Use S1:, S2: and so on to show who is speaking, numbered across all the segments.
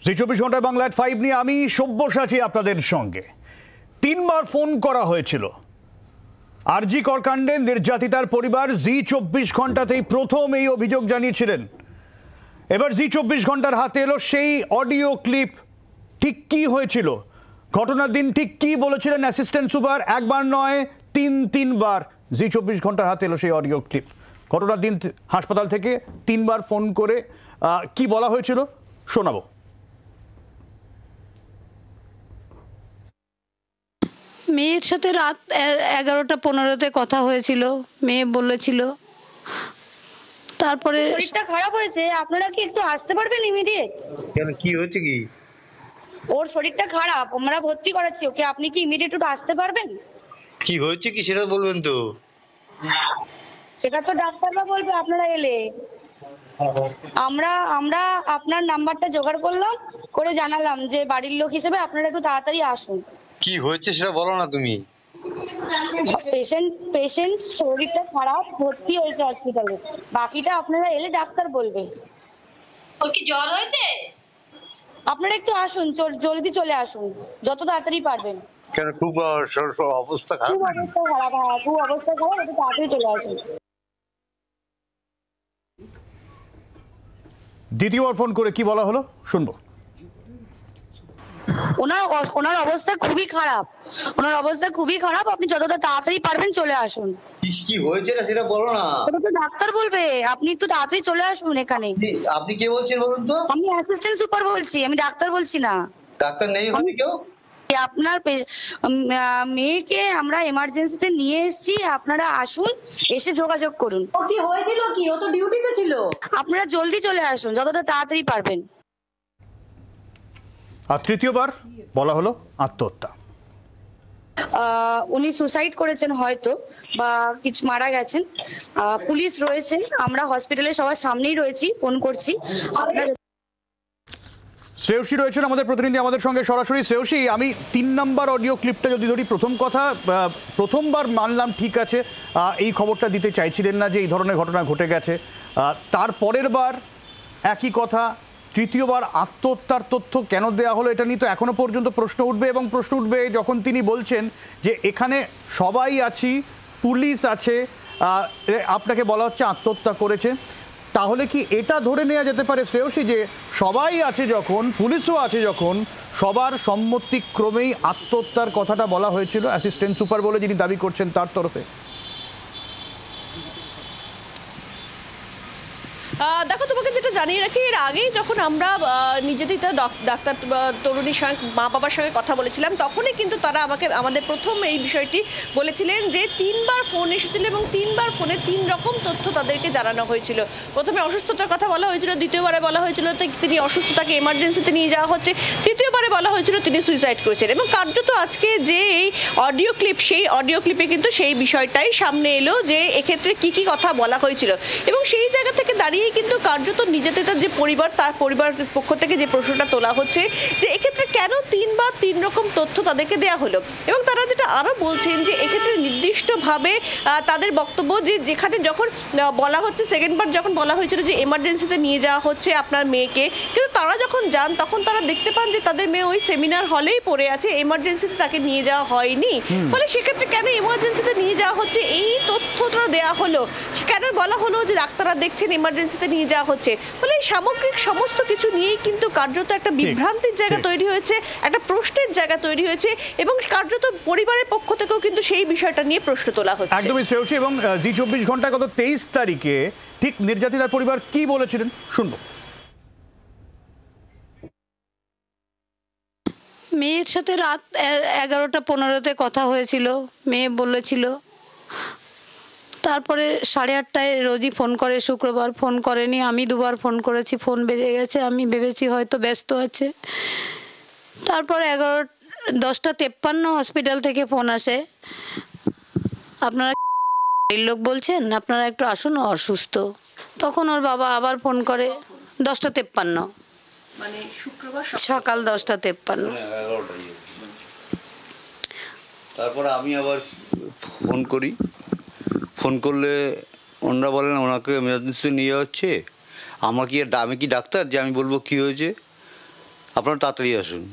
S1: জি 24 ঘন্টায় বাংলা এট 5 নিয়ে আমি সব্যসাচী আপনাদের সঙ্গে। 3 বার ফোন করা হয়েছিল। আরজি কর কাণ্ডে নির্যাতিতার পরিবার জি 24 ঘন্টাতেই প্রথম এই অভিযোগ জানিয়েছিলেন। এবার জি 24 ঘন্টার হাতে এলো সেই অডিও ক্লিপ। ঠিক কি হয়েছিল, ঘটনার দিন ঠিক কি বলেছিলেন অ্যাসিস্ট্যান্ট সুপার, একবার নয় তিনবার জি 24 ঘন্টার হাতে এলো সেই অডিও ক্লিপ। ঘটনার দিন হাসপাতাল থেকে 3 বার ফোন করে কি বলা হয়েছিল শোনাবো।
S2: মেয়ের সাথে রাত 11:15-তে কথা হয়েছিল। মেয়ে বলেছিল, তারপরে
S3: শরীরটা খারাপ হয়েছে, আপনারা কি একটু আসতে পারবেন ইমিডিয়েট?
S4: কেন, কি হয়েছে? কি
S3: ওর শরীরটা খারাপ, আমরা ভর্তি করাচ্ছি ওকে, আপনি কি ইমিডিয়েট একটু আসতে পারবেন?
S4: কি হয়েছে কি সেটা বলবেন তো?
S3: সেটা তো ডাক্তাররা বলবে আপনারা এলে। আমরা আপনার নাম্বারটা জোগাড় করলাম, করে জানালাম যে বাড়ির লোক হিসেবে আপনারা একটু তাড়াতাড়ি আসুন।
S4: কি হয়েছে সেটা বলো না তুমি।
S3: পেশেন্ট শরীরটা খারাপ, ভর্তি হয়েছে হসপিটালে, বাকিটা আপনারা এলে ডাক্তার বলবে।
S5: ওর কি জ্বর হয়েছে?
S3: আপনারা একটু আসুন, জলদি চলে আসুন যত তাড়াতাড়ি পারবেন।
S4: কেন, খুব অবস্থা খারাপ?
S3: খুব অবস্থা খারাপ, হ্যাঁ খুব অবস্থা খারাপ, একটু তাড়াতাড়ি চলে আসুন।
S1: দ্বিতীয়বার ফোন করে কি বলা হলো শুনবো।
S3: ওনার অবস্থা খুবই খারাপ, আপনি যতটা তাড়াতাড়ি পারবেন চলে আসুন।
S4: কি হয়েছে না সেটা বলো না।
S3: ওটা তো ডাক্তার বলবে, আপনি একটু তাড়াতাড়ি চলে আসুন এখানে।
S4: আপনি কে বলছেন বলুন তো?
S3: আমি অ্যাসিস্ট্যান্ট সুপার বলছি, আমি ডাক্তার বলছি না।
S4: ডাক্তার নেই ওখানে কেউ?
S3: আপনার মেয়েকে আমরা এমার্জেন্সিতে নিয়ে এসেছি, আপনারা আসুন, এসে যোগাযোগ করুন।
S5: ও কি হয়েছিল কি? ও তো ডিউটিতে ছিল।
S3: আপনারা জলদি চলে আসুন যতটা তাড়াতাড়ি পারবেন।
S1: আর তৃতীয়বার বলা হলো আত্মহত্যা।
S3: উনি সুসাইড করেছেন হয়তো, বা কিছু মারা গেছেন। পুলিশ রয়েছেন, আমরা হসপিটালে সবার সামনেই রয়েছি, ফোন করছি।
S1: শ্রেয়সী রয়েছেন আমাদের প্রতিনিধি আমাদের সঙ্গে সরাসরি। শ্রেয়সী, আমি 3 নম্বর অডিও ক্লিপটা যদি ধরি, প্রথম কথা, প্রথমবার মানলাম ঠিক আছে এই খবরটা দিতে চাইছিলেন না যে এই ধরনের ঘটনা ঘটে গেছে, তারপরের বার একই কথা, তৃতীয়বার আত্মহত্যার তথ্য কেন দেওয়া হলো এটা নিয়ে তো এখনো পর্যন্ত প্রশ্ন উঠবে। এবং প্রশ্ন উঠবে যখন তিনি বলছেন যে এখানে সবাই আছি, পুলিশ আছে, আপনাকে বলা হচ্ছে আত্মহত্যা করেছে। তাহলে কি এটা ধরে নেওয়া যেতে পারে শ্রেয়সী যে সবাই আছে যখন, পুলিশও আছে যখন, সবার সম্মতিক্রমেই আত্মহত্যার কথাটা বলা হয়েছিল অ্যাসিস্ট্যান্ট সুপার বলে যিনি দাবি করছেন তার তরফে?
S6: দেখো, তোমাকে যেটা জানিয়ে রাখি, এর আগেই যখন আমরা নিজেদের ডাক্তার তরুণীর সঙ্গে, মা বাবার সঙ্গে কথা বলেছিলাম, তখনই কিন্তু তারা আমাদের প্রথম এই বিষয়টি বলেছিলেন যে 3 বার ফোন এসেছিল এবং 3 বার ফোনে 3 রকম তথ্য তাদেরকে জানানো হয়েছিল। প্রথমে অসুস্থতার কথা বলা হয়েছিল, দ্বিতীয়বারে বলা হয়েছিল তিনি অসুস্থতাকে এমার্জেন্সিতে নিয়ে যাওয়া হচ্ছে, তৃতীয়বারে বলা হয়েছিল তিনি সুইসাইড করেছেন। এবং কার্যত আজকে যে এই অডিও ক্লিপ, সেই অডিও ক্লিপে কিন্তু সেই বিষয়টাই সামনে এলো যে এক্ষেত্রে কি কি কথা বলা হয়েছিল। এবং সেই জায়গা থেকে দাঁড়িয়ে কিন্তু কার্যত নিজেদের যে পরিবার, তার পরিবারের পক্ষ থেকে যে প্রশ্নটা তোলা হচ্ছে যে এক্ষেত্রে কেন 3 বার 3 রকম তথ্য তাদেরকে দেওয়া হলো। এবং তারা যেটা আরো বলছেন যে এক্ষেত্রে নির্দিষ্টভাবে তাদের বক্তব্য যে যেখানে যখন বলা হচ্ছে, সেকেন্ডবার যখন বলা হয়েছিল যে এমার্জেন্সিতে নিয়ে যাওয়া হচ্ছে আপনার মেয়েকে, কিন্তু তারা যখন যান তখন তারা দেখতে পান যে তাদের মেয়ে ওই সেমিনার হলেই পড়ে আছে, এমার্জেন্সিতে তাকে নিয়ে যাওয়া হয়নি। ফলে সেক্ষেত্রে কেন এমার্জেন্সিতে নিয়ে যাওয়া হচ্ছে এই তথ্যটা দেওয়া হলো, কেন বলা হলো যে ডাক্তাররা দেখছেন এমার্জেন্সিতে নিয়ে যাওয়া হচ্ছে। ফলে এই সামগ্রিক সমস্ত কিছু নিয়েই কিন্তু কার্যত একটা বিভ্রান্তির জায়গা তৈরি হয়েছে, একটা প্রশ্নের জায়গা তৈরি হয়েছে, এবং কার্যত পরিবারের পক্ষ থেকেও কিন্তু সেই বিষয়টা নিয়ে প্রশ্ন তোলা হচ্ছে।
S1: একদমই শ্রেয়সী। এবং জি 24 ঘন্টা গত 23 তারিখে ঠিক নির্যাতিতার পরিবার কি বলেছিলেন শুনবো।
S2: মেয়ের সাথে রাত 11:15-তে কথা হয়েছিল। মেয়ে বলেছিল, তারপরে 8:30টায় রোজই ফোন করে, শুক্রবার ফোন করেনি, আমি 2বার ফোন করেছি, ফোন বেজে গেছে, আমি ভেবেছি হয়তো ব্যস্ত আছে। তারপর 10:53 হসপিটাল থেকে ফোন আসে, আপনারা লোক বলছেন আপনারা একটু আসুন, অসুস্থ। তখন ওর বাবা আবার ফোন করে 10:53,
S6: মানে শুক্রবার
S2: সকাল 10:53।
S7: তারপর আমি আবার ফোন করি, ফোন করলে ওনারা বলেন ওনাকে এমার্জেন্সি নিয়ে যাচ্ছে। আমি কি ডাক্তার যে আমি বলবো কি হয়েছে? আপনারা তাড়াতাড়ি আসুন।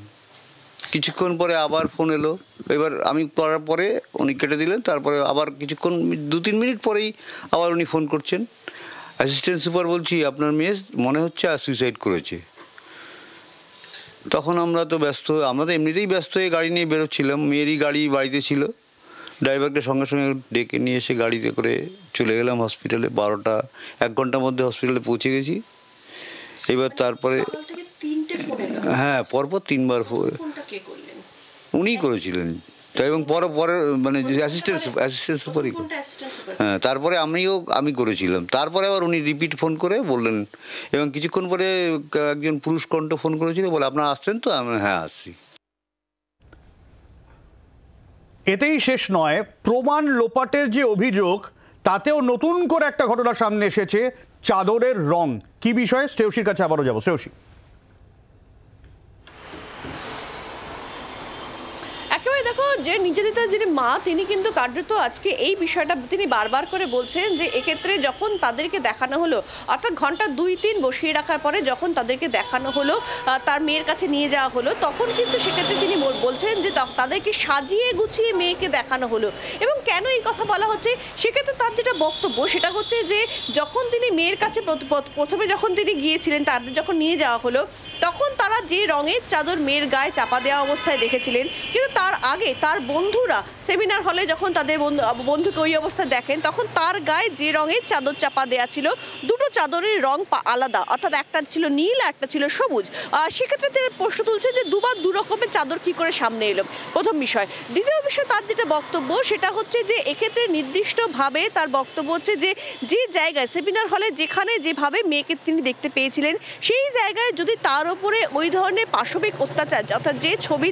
S7: কিছুক্ষণ পরে আবার ফোন এলো, এবার আমি করার পরে উনি কেটে দিলেন, তারপরে আবার কিছুক্ষণ 2-3 মিনিট পরেই আবার উনি ফোন করছেন, অ্যাসিস্ট্যান্ট সুপার বলছি আপনার মেয়ে মনে হচ্ছে সুইসাইড করেছে। তখন আমরা তো এমনিতেই ব্যস্ত হয়ে গাড়ি নিয়ে বেরোচ্ছিলাম, মেয়েরই গাড়ি বাড়িতে ছিল, ড্রাইভারকে সঙ্গে সঙ্গে ডেকে নিয়ে এসে গাড়িতে করে চলে গেলাম হসপিটালে। 1 ঘন্টার মধ্যে হসপিটালে পৌঁছে গেছি। এবার তারপরে হ্যাঁ পরপর 3বার উনিই করেছিলেন, তাই এবং পরে মানে অ্যাসিস্ট্যান্ট সুপারই। হ্যাঁ তারপরে আমি করেছিলাম, তারপরে আবার উনি রিপিট ফোন করে বললেন, এবং কিছুক্ষণ পরে একজন পুরুষ কণ্ঠ ফোন করেছিল, বলে আপনারা আসছেন তো? আমি হ্যাঁ আসছি।
S1: এতেই শেষ নয়, প্রমাণ লোপাটের যে অভিযোগ, তাতেও নতুন করে একটা ঘটনা সামনে এসেছে, চাদরের রং। কি বিষয়? শ্রেয়সীর কাছে আবারও যাবো। শ্রেয়সী,
S6: একেবারে দেখো, যে নির্যাতিতা যিনি মা, তিনি কিন্তু কার্যত আজকে এই বিষয়টা তিনি বারবার করে বলছেন যে এক্ষেত্রে যখন তাদেরকে দেখানো হলো, অর্থাৎ ঘন্টা 2-3 বসিয়ে রাখার পরে যখন তাদেরকে দেখানো হলো, তার মেয়ের কাছে নিয়ে যাওয়া হলো, তখন কিন্তু সেক্ষেত্রে তিনি বলছেন যে তাদেরকে সাজিয়ে গুছিয়ে মেয়েকে দেখানো হলো। এবং কেন এই কথা বলা হচ্ছে, সেক্ষেত্রে তার যেটা বক্তব্য সেটা হচ্ছে যে যখন তিনি মেয়ের কাছে প্রথমে যখন তিনি গিয়েছিলেন, তাদের যখন নিয়ে যাওয়া হলো, তখন তারা যে রঙের চাদর মেয়ের গায়ে চাপা দেওয়া অবস্থায় দেখেছিলেন, কিন্তু তার আগে তার বন্ধুরা সেমিনার হলে যখন তাদের বন্ধুকে ওই অবস্থায় দেখেন, তখন তার গায়ে যে রঙের চাদর চাপা দেওয়া ছিল, দুটো চাদরের রং আলাদা, অর্থাৎ একটা ছিল নীল আর একটা ছিল সবুজ। সেক্ষেত্রে তিনি প্রশ্ন তুলছেন যে দুবার দু রকমের চাদর কি করে সামনে এলো, প্রথম বিষয়। দ্বিতীয় বিষয়, তার যেটা বক্তব্য সেটা হচ্ছে যে এক্ষেত্রে নির্দিষ্টভাবে তার বক্তব্য হচ্ছে যে জায়গায় সেমিনার হলে যেখানে যেভাবে মেয়েকে তিনি দেখতে পেয়েছিলেন, সেই জায়গায় যদি তার উপরে ওই ধরনের পাশবিক অত্যাচার, অর্থাৎ যে ছবি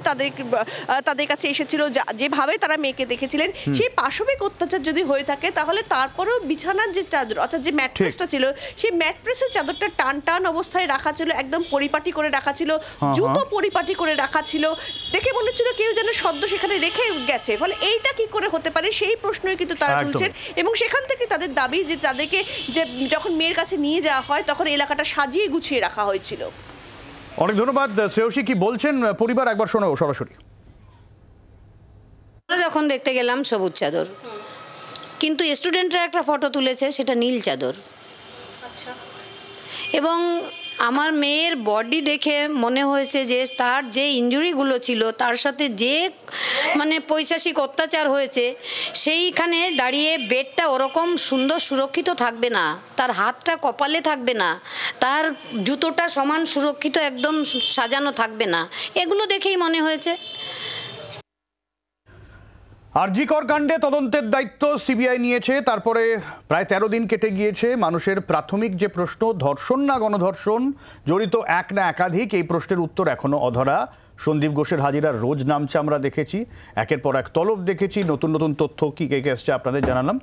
S6: তাদের কাছে এসেছিল, যেভাবে তারা মেয়েকে দেখেছিলেন, সেই পাশবিক অত্যাচার যদি হয়ে থাকে, তাহলে তারপরেও বিছানার যে চাদর, অর্থাৎ যে ম্যাট্রেসটা ছিল, সেই ম্যাট্রেসের চাদরটা টান টান অবস্থায় রাখা ছিল, একদম পরিপাটি করে রাখা ছিল, জুতো পরিপাটি করে রাখা ছিল, দেখে মনে হচ্ছিল কেউ যেন সদ্য সেখানে রেখে গেছে। ফলে এইটা কি করে হতে পারে, সেই প্রশ্নই কিন্তু তারা তুলছেন। এবং সেখান থেকে তাদের দাবি যে তাদেরকে যে যখন মেয়ের কাছে নিয়ে যাওয়া হয়, তখন এলাকাটা সাজিয়ে গুছিয়ে রাখা হয়েছিল।
S1: অনেক ধন্যবাদ শ্রেয়সী। কি বলছেন পরিবার, একবার শোনো সরাসরি।
S2: যখন দেখতে গেলাম সবুজ চাদর, কিন্তু স্টুডেন্টরা একটা ফটো তুলেছে, সেটা নীল চাদর। এবং আমার মেয়ের বডি দেখে মনে হয়েছে যে তার যে ইনজুরিগুলো ছিল, তার সাথে যে মানে পৈশাচিক অত্যাচার হয়েছে, সেইখানে দাঁড়িয়ে বেডটা ওরকম সুন্দর সুরক্ষিত থাকবে না, তার হাতটা কপালে থাকবে না, তার জুতোটা সমান সুরক্ষিত একদম সাজানো থাকবে না, এগুলো দেখেই মনে হয়েছে।
S1: আরজি কর কাণ্ডে তদন্তের দায়িত্ব সিবিআই নিয়েছে, তারপরে প্রায় 13 দিন কেটে গিয়েছে। মানুষের প্রাথমিক যে প্রশ্ন, ধর্ষণ না গণধর্ষণ, জড়িত এক না একাধিক, এই প্রশ্নের উত্তর এখনো অধরা। সন্দীপ ঘোষের হাজিরার রোজ নামছে, আমরা দেখেছি, একের পর এক তলব দেখেছি, নতুন নতুন তথ্য কি কে আসছে আপনাদের জানালাম।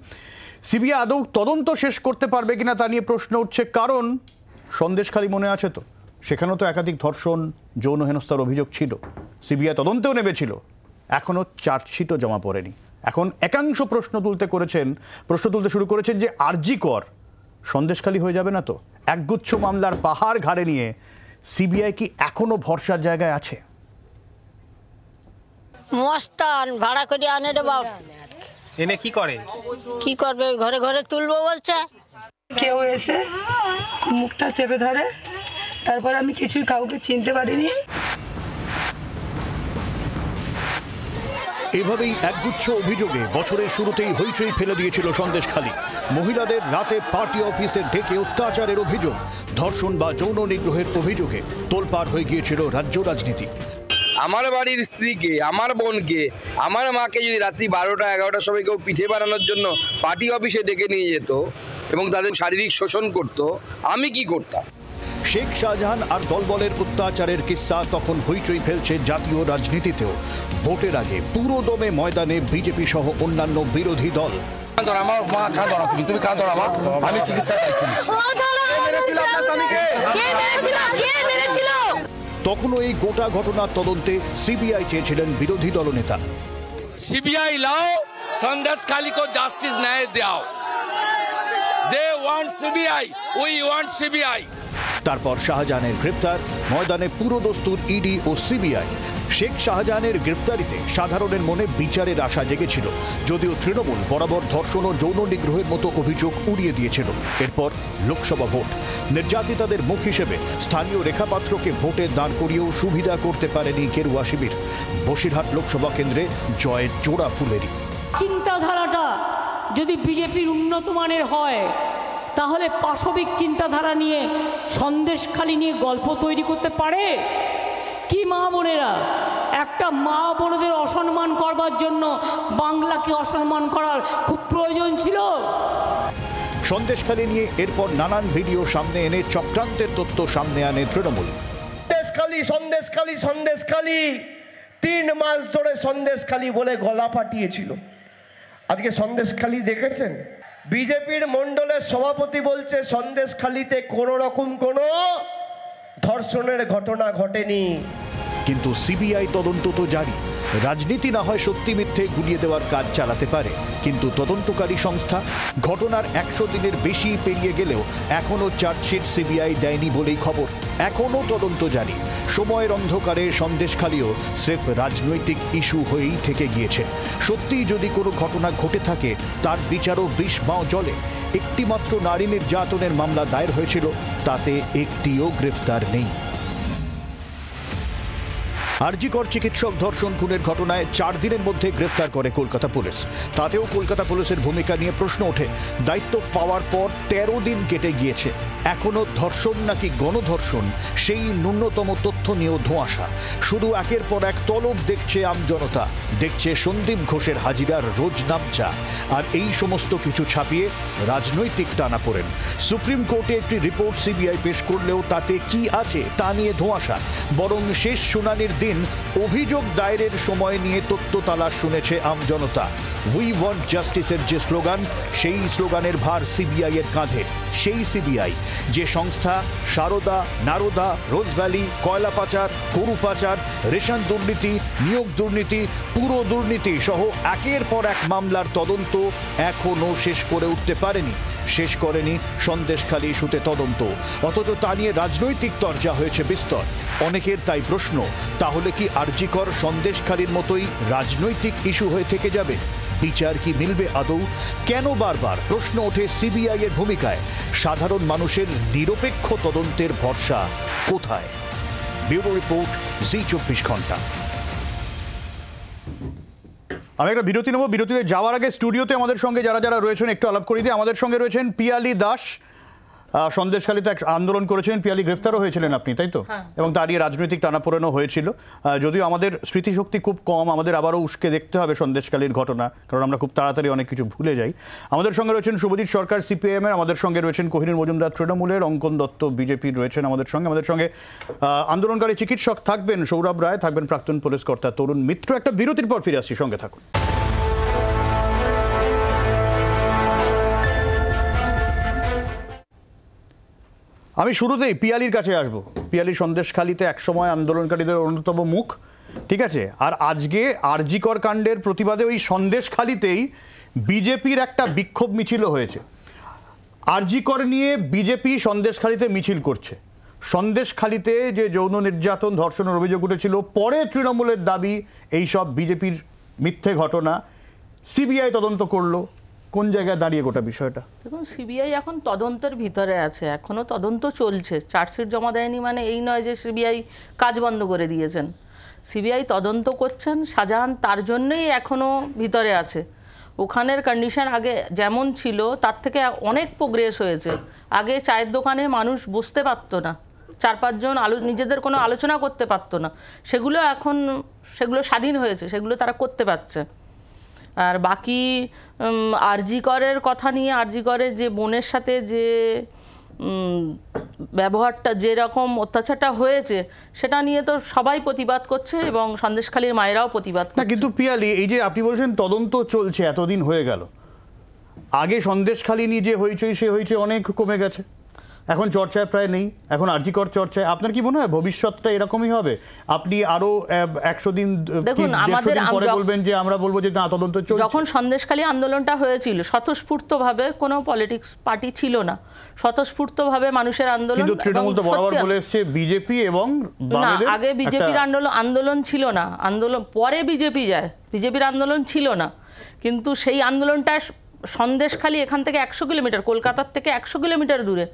S1: সিবিআই আদৌ তদন্ত শেষ করতে পারবে কিনা তা নিয়ে প্রশ্ন উঠছে, কারণ সন্দেশখালী মনে আছে তো, সেখানেও তো একাধিক ধর্ষণ, যৌন হেনস্থার অভিযোগ ছিল, সিবিআই তদন্তেও নেমেছিল, এখনও চার্জশিটও জমা পড়েনি। এখন একাংশ প্রশ্ন তুলতে শুরু করেছেন যে আরজি কর সন্দেশখালী হয়ে যাবে না তো? একগুচ্ছ মামলার পাহাড় ঘাড়ে নিয়ে সিবিআই কি এখনো ভরসার জায়গায় আছে?
S8: মস্তান ভাড়া করে আনে রে বাপ,
S9: এনে কি করে,
S8: কি করবে, ঘরে ঘরে তুলবো বলছে।
S10: কেউ এসে মুখটা চেপে ধরে, তারপর আমি কিছুই কাউকে চিনতে পারিনি।
S1: এভাবেই একগুচ্ছ অভিযোগে বছরের শুরুতেই হইচই ফেলে দিয়েছিল সন্দেশখালী। মহিলাদের রাতে পার্টি অফিসে ডেকে অত্যাচারের অভিযোগ, ধর্ষণ বা যৌন নিগ্রহের অভিযোগে তোলপাড় হয়ে গিয়েছিল রাজ্য রাজনীতি।
S11: আমার বাড়ির স্ত্রীকে, আমার বোনকে, আমার মাকে যদি রাত্রি 12টা 11টার সময় কেউ পিঠে বানানোর জন্য পার্টি অফিসে ডেকে নিয়ে যেত এবং তাদের শারীরিক শোষণ করত, আমি কি করতাম?
S1: শেখ শাহজাহান আর দলবলের অত্যাচারের কিস্সা তখন হইচই ফেলছে জাতীয় রাজনীতিতেও। ভোটের আগে পুরো দমে ময়দানে বিজেপি সহ অন্যান্য বিরোধী দল। তখনও এই গোটা ঘটনার তদন্তে সিবিআই চেয়েছিলেন বিরোধী দলনেতা।
S11: সিবিআই লাও, সন্দেশখালী को জাস্টিস ন্যায় দাও। They want CBI, we want CBI.
S1: তারপর শাহজাহানের গ্রেপ্তার, ময়দানে পুরোদস্তুর ইডি ও সিবিআই। শেখ শাহজাহানের গ্রেপ্তারিতে সাধারণের মনে বিচারের আশা জেগেছিল, যদিও তৃণমূল বরাবর ধর্ষণ ও যৌন নিগ্রহের মতো অভিযোগ উড়িয়ে দিয়েছিল। এরপর লোকসভা ভোট, নির্যাতিতাদের মুখ হিসেবে স্থানীয় রেখাপাত্রকে ভোটে দাঁড় করিয়েও সুবিধা করতে পারেনি গেরুয়া শিবির। বসিরহাট লোকসভা কেন্দ্রে জয়ের জোড়া ফুলেরই।
S12: চিন্তাধারাটা যদি বিজেপির উন্নত মানের হয়, তাহলে পাশবিক চিন্তাধারা নিয়ে সন্দেশখালি নিয়ে গল্প তৈরি করতে পারে কি? মা বোনেরা, একটা মা বোনদের অসম্মান করবার জন্য বাংলাকে অসম্মান করার খুব প্রয়োজন ছিল?
S1: সন্দেশখালি নিয়ে এরপর নানান ভিডিও সামনে এনে চক্রান্তের তথ্য সামনে আনে তৃণমূল।
S13: সন্দেশখালি 3 মাস ধরে সন্দেশখালি বলে গলা ফাটিয়েছিল। আজকে সন্দেশখালি দেখেছেন? বিজেপির মণ্ডলের সভাপতি বলছে সন্দেশখালিতে কোনো রকম কোনো ধর্ষণের ঘটনা ঘটেনি।
S1: কিন্তু সিবিআই তদন্ত তো জারি। রাজনীতি না হয় সত্যি মিথ্যে গুলিয়ে দেওয়ার কাজ চালাতে পারে, কিন্তু তদন্তকারী সংস্থা ঘটনার 100 দিনের বেশি পেরিয়ে গেলেও এখনও চার্জশিট সিবিআই দেয়নি বলেই খবর। এখনও তদন্ত জারি। সময়ের অন্ধকারে সন্দেশখালিও স্রেফ রাজনৈতিক ইস্যু হয়েই থেকে গিয়েছে। সত্যিই যদি কোনো ঘটনা ঘটে থাকে, তার বিচারও বিষ বাঁ জলে। একটি মাত্র নারী নির্যাতনের মামলা দায়ের হয়েছিল, তাতে একটিও গ্রেফতার নেই। আরজিকর চিকিৎসক ধর্ষণ খুনের ঘটনায় 4 দিনের মধ্যে গ্রেফতার করে কলকাতা পুলিশ। তাতেও কলকাতা পুলিশের ভূমিকা নিয়ে প্রশ্ন ওঠে। দায়িত্ব পাওয়ার পর 13 দিন কেটে গিয়েছে, এখনো ধর্ষণ নাকি গণধর্ষণ সেই ন্যূনতম তথ্য নিয়েও ধোঁয়াশা। শুধু একের পর এক তলব দেখছে আমজনতা, দেখছে সন্দীপ ঘোষের হাজিরার রোজ নামচা। আর এই সমস্ত কিছু ছাপিয়ে রাজনৈতিক টানাপোড়েন। সুপ্রিম কোর্টে একটি রিপোর্ট সিবিআই পেশ করলেও তাতে কি আছে তা নিয়ে ধোঁয়াশা। বরং শেষ শুনানির দিন অভিযোগ দায়েরের সময় নিয়ে তথ্য তালাশ শুনেছে আমজনতা। উই ওয়ান্ট জাস্টিসের যে স্লোগান, সেই স্লোগানের ভার সিবিআই এর কাঁধে। সেই সিবিআই যে সংস্থা সারদা, নারদা, রোজভ্যালি, কয়লা পাচার, গরু পাচার, রেশন দুর্নীতি, নিয়োগ দুর্নীতি, পুরো দুর্নীতি সহ একের পর এক মামলার তদন্ত এখনও শেষ করে উঠতে পারেনি। শেষ করেনি সন্দেশখালি ইস্যুতে তদন্ত, অথচ তা নিয়ে রাজনৈতিক চর্চা হয়েছে বিস্তর। অনেকের তাই প্রশ্ন, তাহলে কি আরজিকর সন্দেশখালির মতোই রাজনৈতিক ইস্যু হয়ে থেকে যাবে? বিচার কি মিলবে আদৌ? কেন বারবার প্রশ্ন ওঠে সিবিআই এর ভূমিকায়? সাধারণ মানুষের নিরপেক্ষ তদন্তের ভরসা কোথায়? ব্যুরো রিপোর্ট, জি24 ঘন্টা। আমি একটা বিরতি নেব। বিরতিতে যাওয়ার আগে স্টুডিওতে আমাদের সঙ্গে যারা যারা রয়েছেন একটু আলাপ করে দিই। আমাদের সঙ্গে রয়েছেন পিয়ালি দাস, সন্দেশখালিতে এক আন্দোলন করেছিলেন। পিয়ালি, গ্রেফতারও হয়েছিলেন আপনি, তাই তো? এবং তার নিয়ে রাজনৈতিক টানাপোড়েনও হয়েছিল। যদিও আমাদের স্মৃতিশক্তি খুব কম, আমাদের আবারও উস্কে দেখতে হবে সন্দেশখালির ঘটনা, কারণ আমরা খুব তাড়াতাড়ি অনেক কিছু ভুলে যাই। আমাদের সঙ্গে রয়েছেন শুভজিৎ সরকার সিপিআইএম এর, আমাদের সঙ্গে রয়েছেন কোহিনুর মজুমদার তৃণমূলের, অঙ্কন দত্ত বিজেপির রয়েছেন আমাদের সঙ্গে আন্দোলনকারী চিকিৎসক থাকবেন সৌরভ রায়, থাকবেন প্রাক্তন পুলিশ কর্তা তরুণ মিত্র। একটা বিরতির পর ফিরে আসছি, সঙ্গে থাকুন। আমি শুরুতেই পিয়ালির কাছে আসবো। পিয়ালি সন্দেশখালিতে একসময় আন্দোলনকারীদের অন্যতম মুখ, ঠিক আছে? আর আজকে আরজিকর কাণ্ডের প্রতিবাদে ওই সন্দেশখালিতেই বিজেপির একটা বিক্ষোভ মিছিলও হয়েছে। আরজিকর নিয়ে বিজেপি সন্দেশখালিতে মিছিল করছে। সন্দেশখালিতে যে যৌন নির্যাতন ধর্ষণের অভিযোগ উঠেছিল, পরে তৃণমূলের দাবি এইসব বিজেপির মিথ্যে ঘটনা, সিবিআই তদন্ত করলো। কোন জায়গায় দাঁড়িয়ে গোটা বিষয়টা?
S14: দেখুন, সিবিআই এখন তদন্তের ভিতরে আছে, এখনও তদন্ত চলছে। চার্জশিট জমা দেয়নি মানে এই নয় যে সিবিআই কাজ বন্ধ করে দিয়েছেন। সিবিআই তদন্ত করছেন, শাহজাহান তার জন্যই এখনও ভিতরে আছে। ওখানের কন্ডিশন আগে যেমন ছিল তার থেকে অনেক প্রোগ্রেস হয়েছে। আগে চায়ের দোকানে মানুষ বসতে পারতো না, 4-5 জন নিজেদের কোনো আলোচনা করতে পারতো না, সেগুলো স্বাধীন হয়েছে, সেগুলো তারা করতে পারছে। আর বাকি আরজিকরের কথা নিয়ে, আরজিকরের যে বোনের সাথে যে ব্যবহারটা, যেরকম অত্যাচারটা হয়েছে, সেটা নিয়ে তো সবাই প্রতিবাদ করছে এবং সন্দেশখালীর মায়েরাও প্রতিবাদ করছে।
S1: কিন্তু পিয়ালি, এই যে আপনি বলছেন তদন্ত চলছে, এতদিন হয়ে গেল, আগে সন্দেশখালী নিয়ে যে হইচই সে হইচই অনেক কমে গেছে। এখন চর্চায় প্রায় নেই, এখন আরজিকর চর্চায়। আপনার কি মনে হয় ভবিষ্যৎটা এরকমই হবে? আপনি আরো 100 দিন
S14: দেখুন, আমাদের
S1: পরে বলবেন যে আমরা বলবো যে না, তদন্ত চলছে।
S14: যখন সন্দেশখালী আন্দোলনটা হয়েছিল স্বতঃস্ফূর্তভাবে কোনো পলিটিক্স পার্টি ছিল না, স্বতঃস্ফূর্তভাবে মানুষের আন্দোলন।
S1: কিন্তু তৃণমূল তো বরাবর বলে এসেছে বিজেপি এবং
S14: না, আগে বিজেপির আন্দোলন ছিল না, আন্দোলন পরে বিজেপি যায়, বিজেপির আন্দোলন ছিল না। কিন্তু সেই আন্দোলনটা সন্দেশখালী এখান থেকে 100 কিলোমিটার, কলকাতার থেকে 100 কিলোমিটার দূরে,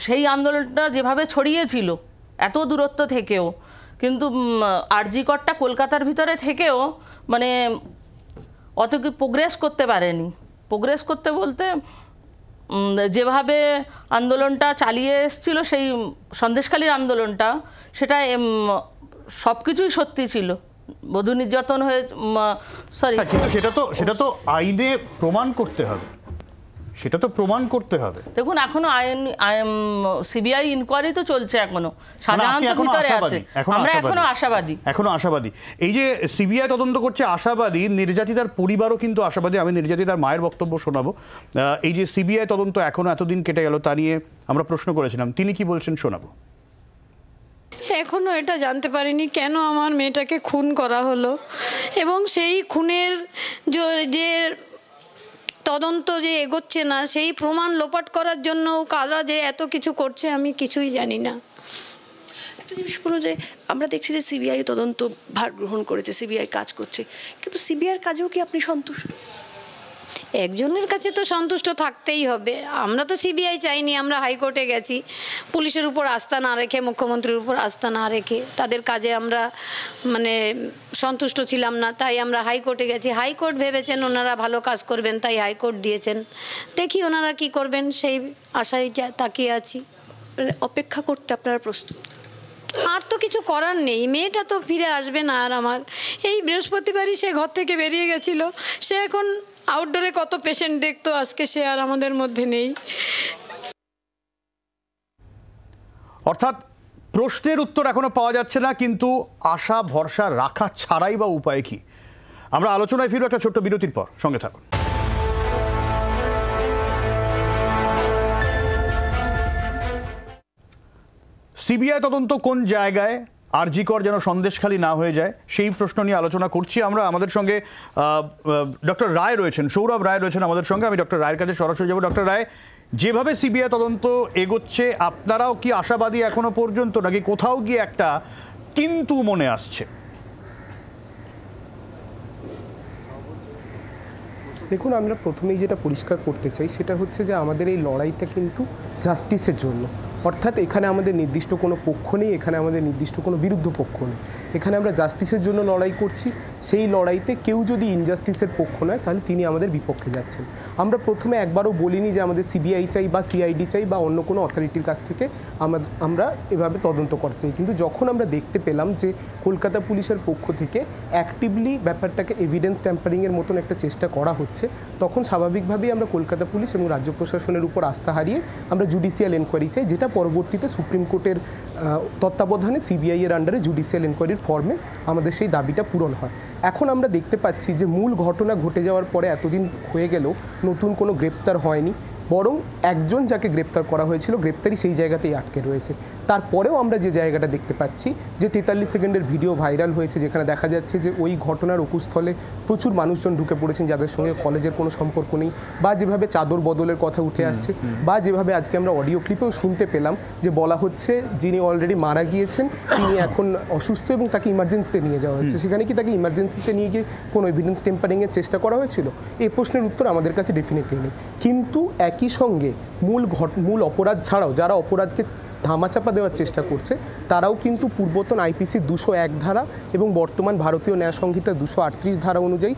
S14: সেই আন্দোলনটা যেভাবে ছড়িয়েছিল এত দূরত্ব থেকেও, কিন্তু আরজিকরটা কলকাতার ভিতরে থেকেও মানে অত কি প্রোগ্রেস করতে পারেনি। প্রোগ্রেস করতে বলতে যেভাবে আন্দোলনটা চালিয়ে এসেছিল সেই সন্দেশখালীর আন্দোলনটা, সেটা সব কিছুই সত্যি ছিল। বধূ নির্যাতন হয়ে
S1: কিন্তু সেটা তো আইনে প্রমাণ করতে হবে, সেটা তো প্রমাণ করতে হবে।
S14: দেখুন, এখনো সিবিআই ইনকোয়ারি তো চলছে, এখনো শাহজাহান তো ভিতরে আছে, আমরা এখনো আশাবাদী।
S1: এই যে সিবিআই তদন্ত করছে আশাবাদী, নির্যাতিতার পরিবারও কিন্তু আশাবাদী। আমি নির্যাতিতার মায়ের বক্তব্য শোনাবো। এই যে সিবিআই তদন্ত এখনো এতদিন কেটে গেল, তা নিয়ে আমরা প্রশ্ন করেছিলাম, তিনি কি বলছেন শোনাবো।
S2: এখনো এটা জানতে পারিনি কেন আমার মেয়েটাকে খুন করা হলো, এবং সেই খুনের যে তদন্ত যে এগোচ্ছে না, সেই প্রমাণ লোপাট করার জন্য কারা যে এত কিছু করছে আমি কিছুই জানি না।
S6: একটা জিনিস বলুন, যে আমরা দেখছি যে সিবিআই তদন্ত ভার গ্রহণ করেছে, সিবিআই কাজ করছে, কিন্তু সিবিআইয়ের কাজেও কি আপনি সন্তুষ্ট?
S2: একজনের কাছে তো সন্তুষ্ট থাকতেই হবে। আমরা তো সিবিআই চাইনি, আমরা হাইকোর্টে গেছি, পুলিশের উপর আস্থা না রেখে, মুখ্যমন্ত্রীর উপর আস্থা না রেখে, তাদের কাজে আমরা মানে সন্তুষ্ট ছিলাম না, তাই আমরা হাইকোর্টে গেছি। হাইকোর্ট ভেবেছেন ওনারা ভালো কাজ করবেন, তাই হাইকোর্ট দিয়েছেন। দেখি ওনারা কি করবেন, সেই আশায় তাকিয়ে আছি।
S6: অপেক্ষা করতে আপনারা প্রস্তুত?
S2: আর তো কিছু করার নেই, মেয়েটা তো ফিরে আসবে না। আর আমার এই বৃহস্পতিবারই সে ঘর থেকে বেরিয়ে গেছিল, সে এখন আউটডোরে কত পেশেন্ট দেখতো, আজকে সে আর আমাদের মধ্যে নেই।
S1: অর্থাৎ প্রশ্নের উত্তর এখনো পাওয়া যাচ্ছে না, কিন্তু আশা ভরসা রাখা ছাড়াই বা উপায় কি? আমরা আলোচনায় ফিরব একটা ছোট্ট বিরতির পর, সঙ্গে থাকুন। সিবিআই তদন্ত কোন জায়গায়, আরজিকর যেন সন্দেশখালী না হয়ে যায়, সেই প্রশ্ন নিয়ে আলোচনা করছি আমরা। আমাদের সঙ্গে ডক্টর রায় রয়েছেন, সৌরভ রায় রয়েছেন আমাদের সঙ্গে। আমি ডক্টর রায়ের কাছে সরাসরি যাব। ডক্টর রায়, যেভাবে সিবিআই তদন্ত এগোচ্ছে, আপনারাও কি আশাবাদী এখনো পর্যন্ত, নাকি কোথাও গিয়ে একটা কিন্তু মনে আসছে?
S15: দেখুন, আমরা প্রথমেই যেটা পরিষ্কার করতে চাই সেটা হচ্ছে যে আমাদের এই লড়াইটা কিন্তু জাস্টিসের জন্য। অর্থাৎ এখানে আমাদের নির্দিষ্ট কোনো পক্ষ নেই, এখানে আমাদের নির্দিষ্ট কোনো বিরুদ্ধ পক্ষ নেই, এখানে আমরা জাস্টিসের জন্য লড়াই করছি। সেই লড়াইতে কেউ যদি ইনজাস্টিসের পক্ষ নয়, তাহলে তিনি আমাদের বিপক্ষে যাচ্ছেন। আমরা প্রথমে একবারও বলিনি যে আমাদের সিবিআই চাই বা সিআইডি চাই বা অন্য কোনো অথরিটির কাছ থেকে আমরা এভাবে তদন্ত করতে চাই। কিন্তু যখন আমরা দেখতে পেলাম যে কলকাতা পুলিশের পক্ষ থেকে অ্যাক্টিভলি ব্যাপারটাকে এভিডেন্স ট্যাম্পারিংয়ের মতন একটা চেষ্টা করা হচ্ছে, তখন স্বাভাবিকভাবেই আমরা কলকাতা পুলিশ এবং রাজ্য প্রশাসনের উপর আস্থা হারিয়ে আমরা জুডিশিয়াল এনকোয়ারি চাই, যেটা পরবর্তীতে সুপ্রিম কোর্টের তত্ত্বাবধানে সিবিআই এর আন্ডারে জুডিশিয়াল এনকোয়ারির ফর্মে আমাদের সেই দাবিটা পূরণ হয়। এখন আমরা দেখতে পাচ্ছি যে মূল ঘটনা ঘটে যাওয়ার পরে এতদিন হয়ে গেলেও নতুন কোনো গ্রেপ্তার হয়নি, বরং একজন যাকে গ্রেপ্তার করা হয়েছিল গ্রেপ্তারি সেই জায়গাতেই আটকে রয়েছে। তারপরেও আমরা যে জায়গাটা দেখতে পাচ্ছি যে 43 সেকেন্ডের ভিডিও ভাইরাল হয়েছে, যেখানে দেখা যাচ্ছে যে ওই ঘটনার উপস্থলে প্রচুর মানুষজন ঢুকে পড়েছেন যাদের সঙ্গে কলেজের কোনো সম্পর্ক নেই, বা যেভাবে চাদর বদলের কথা উঠে আসছে, বা যেভাবে আজকে আমরা অডিও ক্লিপেও শুনতে পেলাম যে বলা হচ্ছে যিনি অলরেডি মারা গিয়েছেন তিনি এখন অসুস্থ এবং তাকে ইমার্জেন্সিতে নিয়ে যাওয়া হচ্ছে। সেখানে কি তাকে ইমার্জেন্সিতে নিয়ে গিয়ে কোনো এভিডেন্স টেম্পারিংয়ের চেষ্টা করা হয়েছিল? এই প্রশ্নের উত্তর আমাদের কাছে ডেফিনেটলি নেই। কিন্তু একই সঙ্গে মূল অপরাধ ছাড়াও যারা অপরাধকে ধামাচাপা দেওয়ার চেষ্টা করছে, তারাও কিন্তু পূর্বতন আইপিসি 201 ধারা এবং বর্তমান ভারতীয় ন্যায় সংহিতা 238 ধারা অনুযায়ী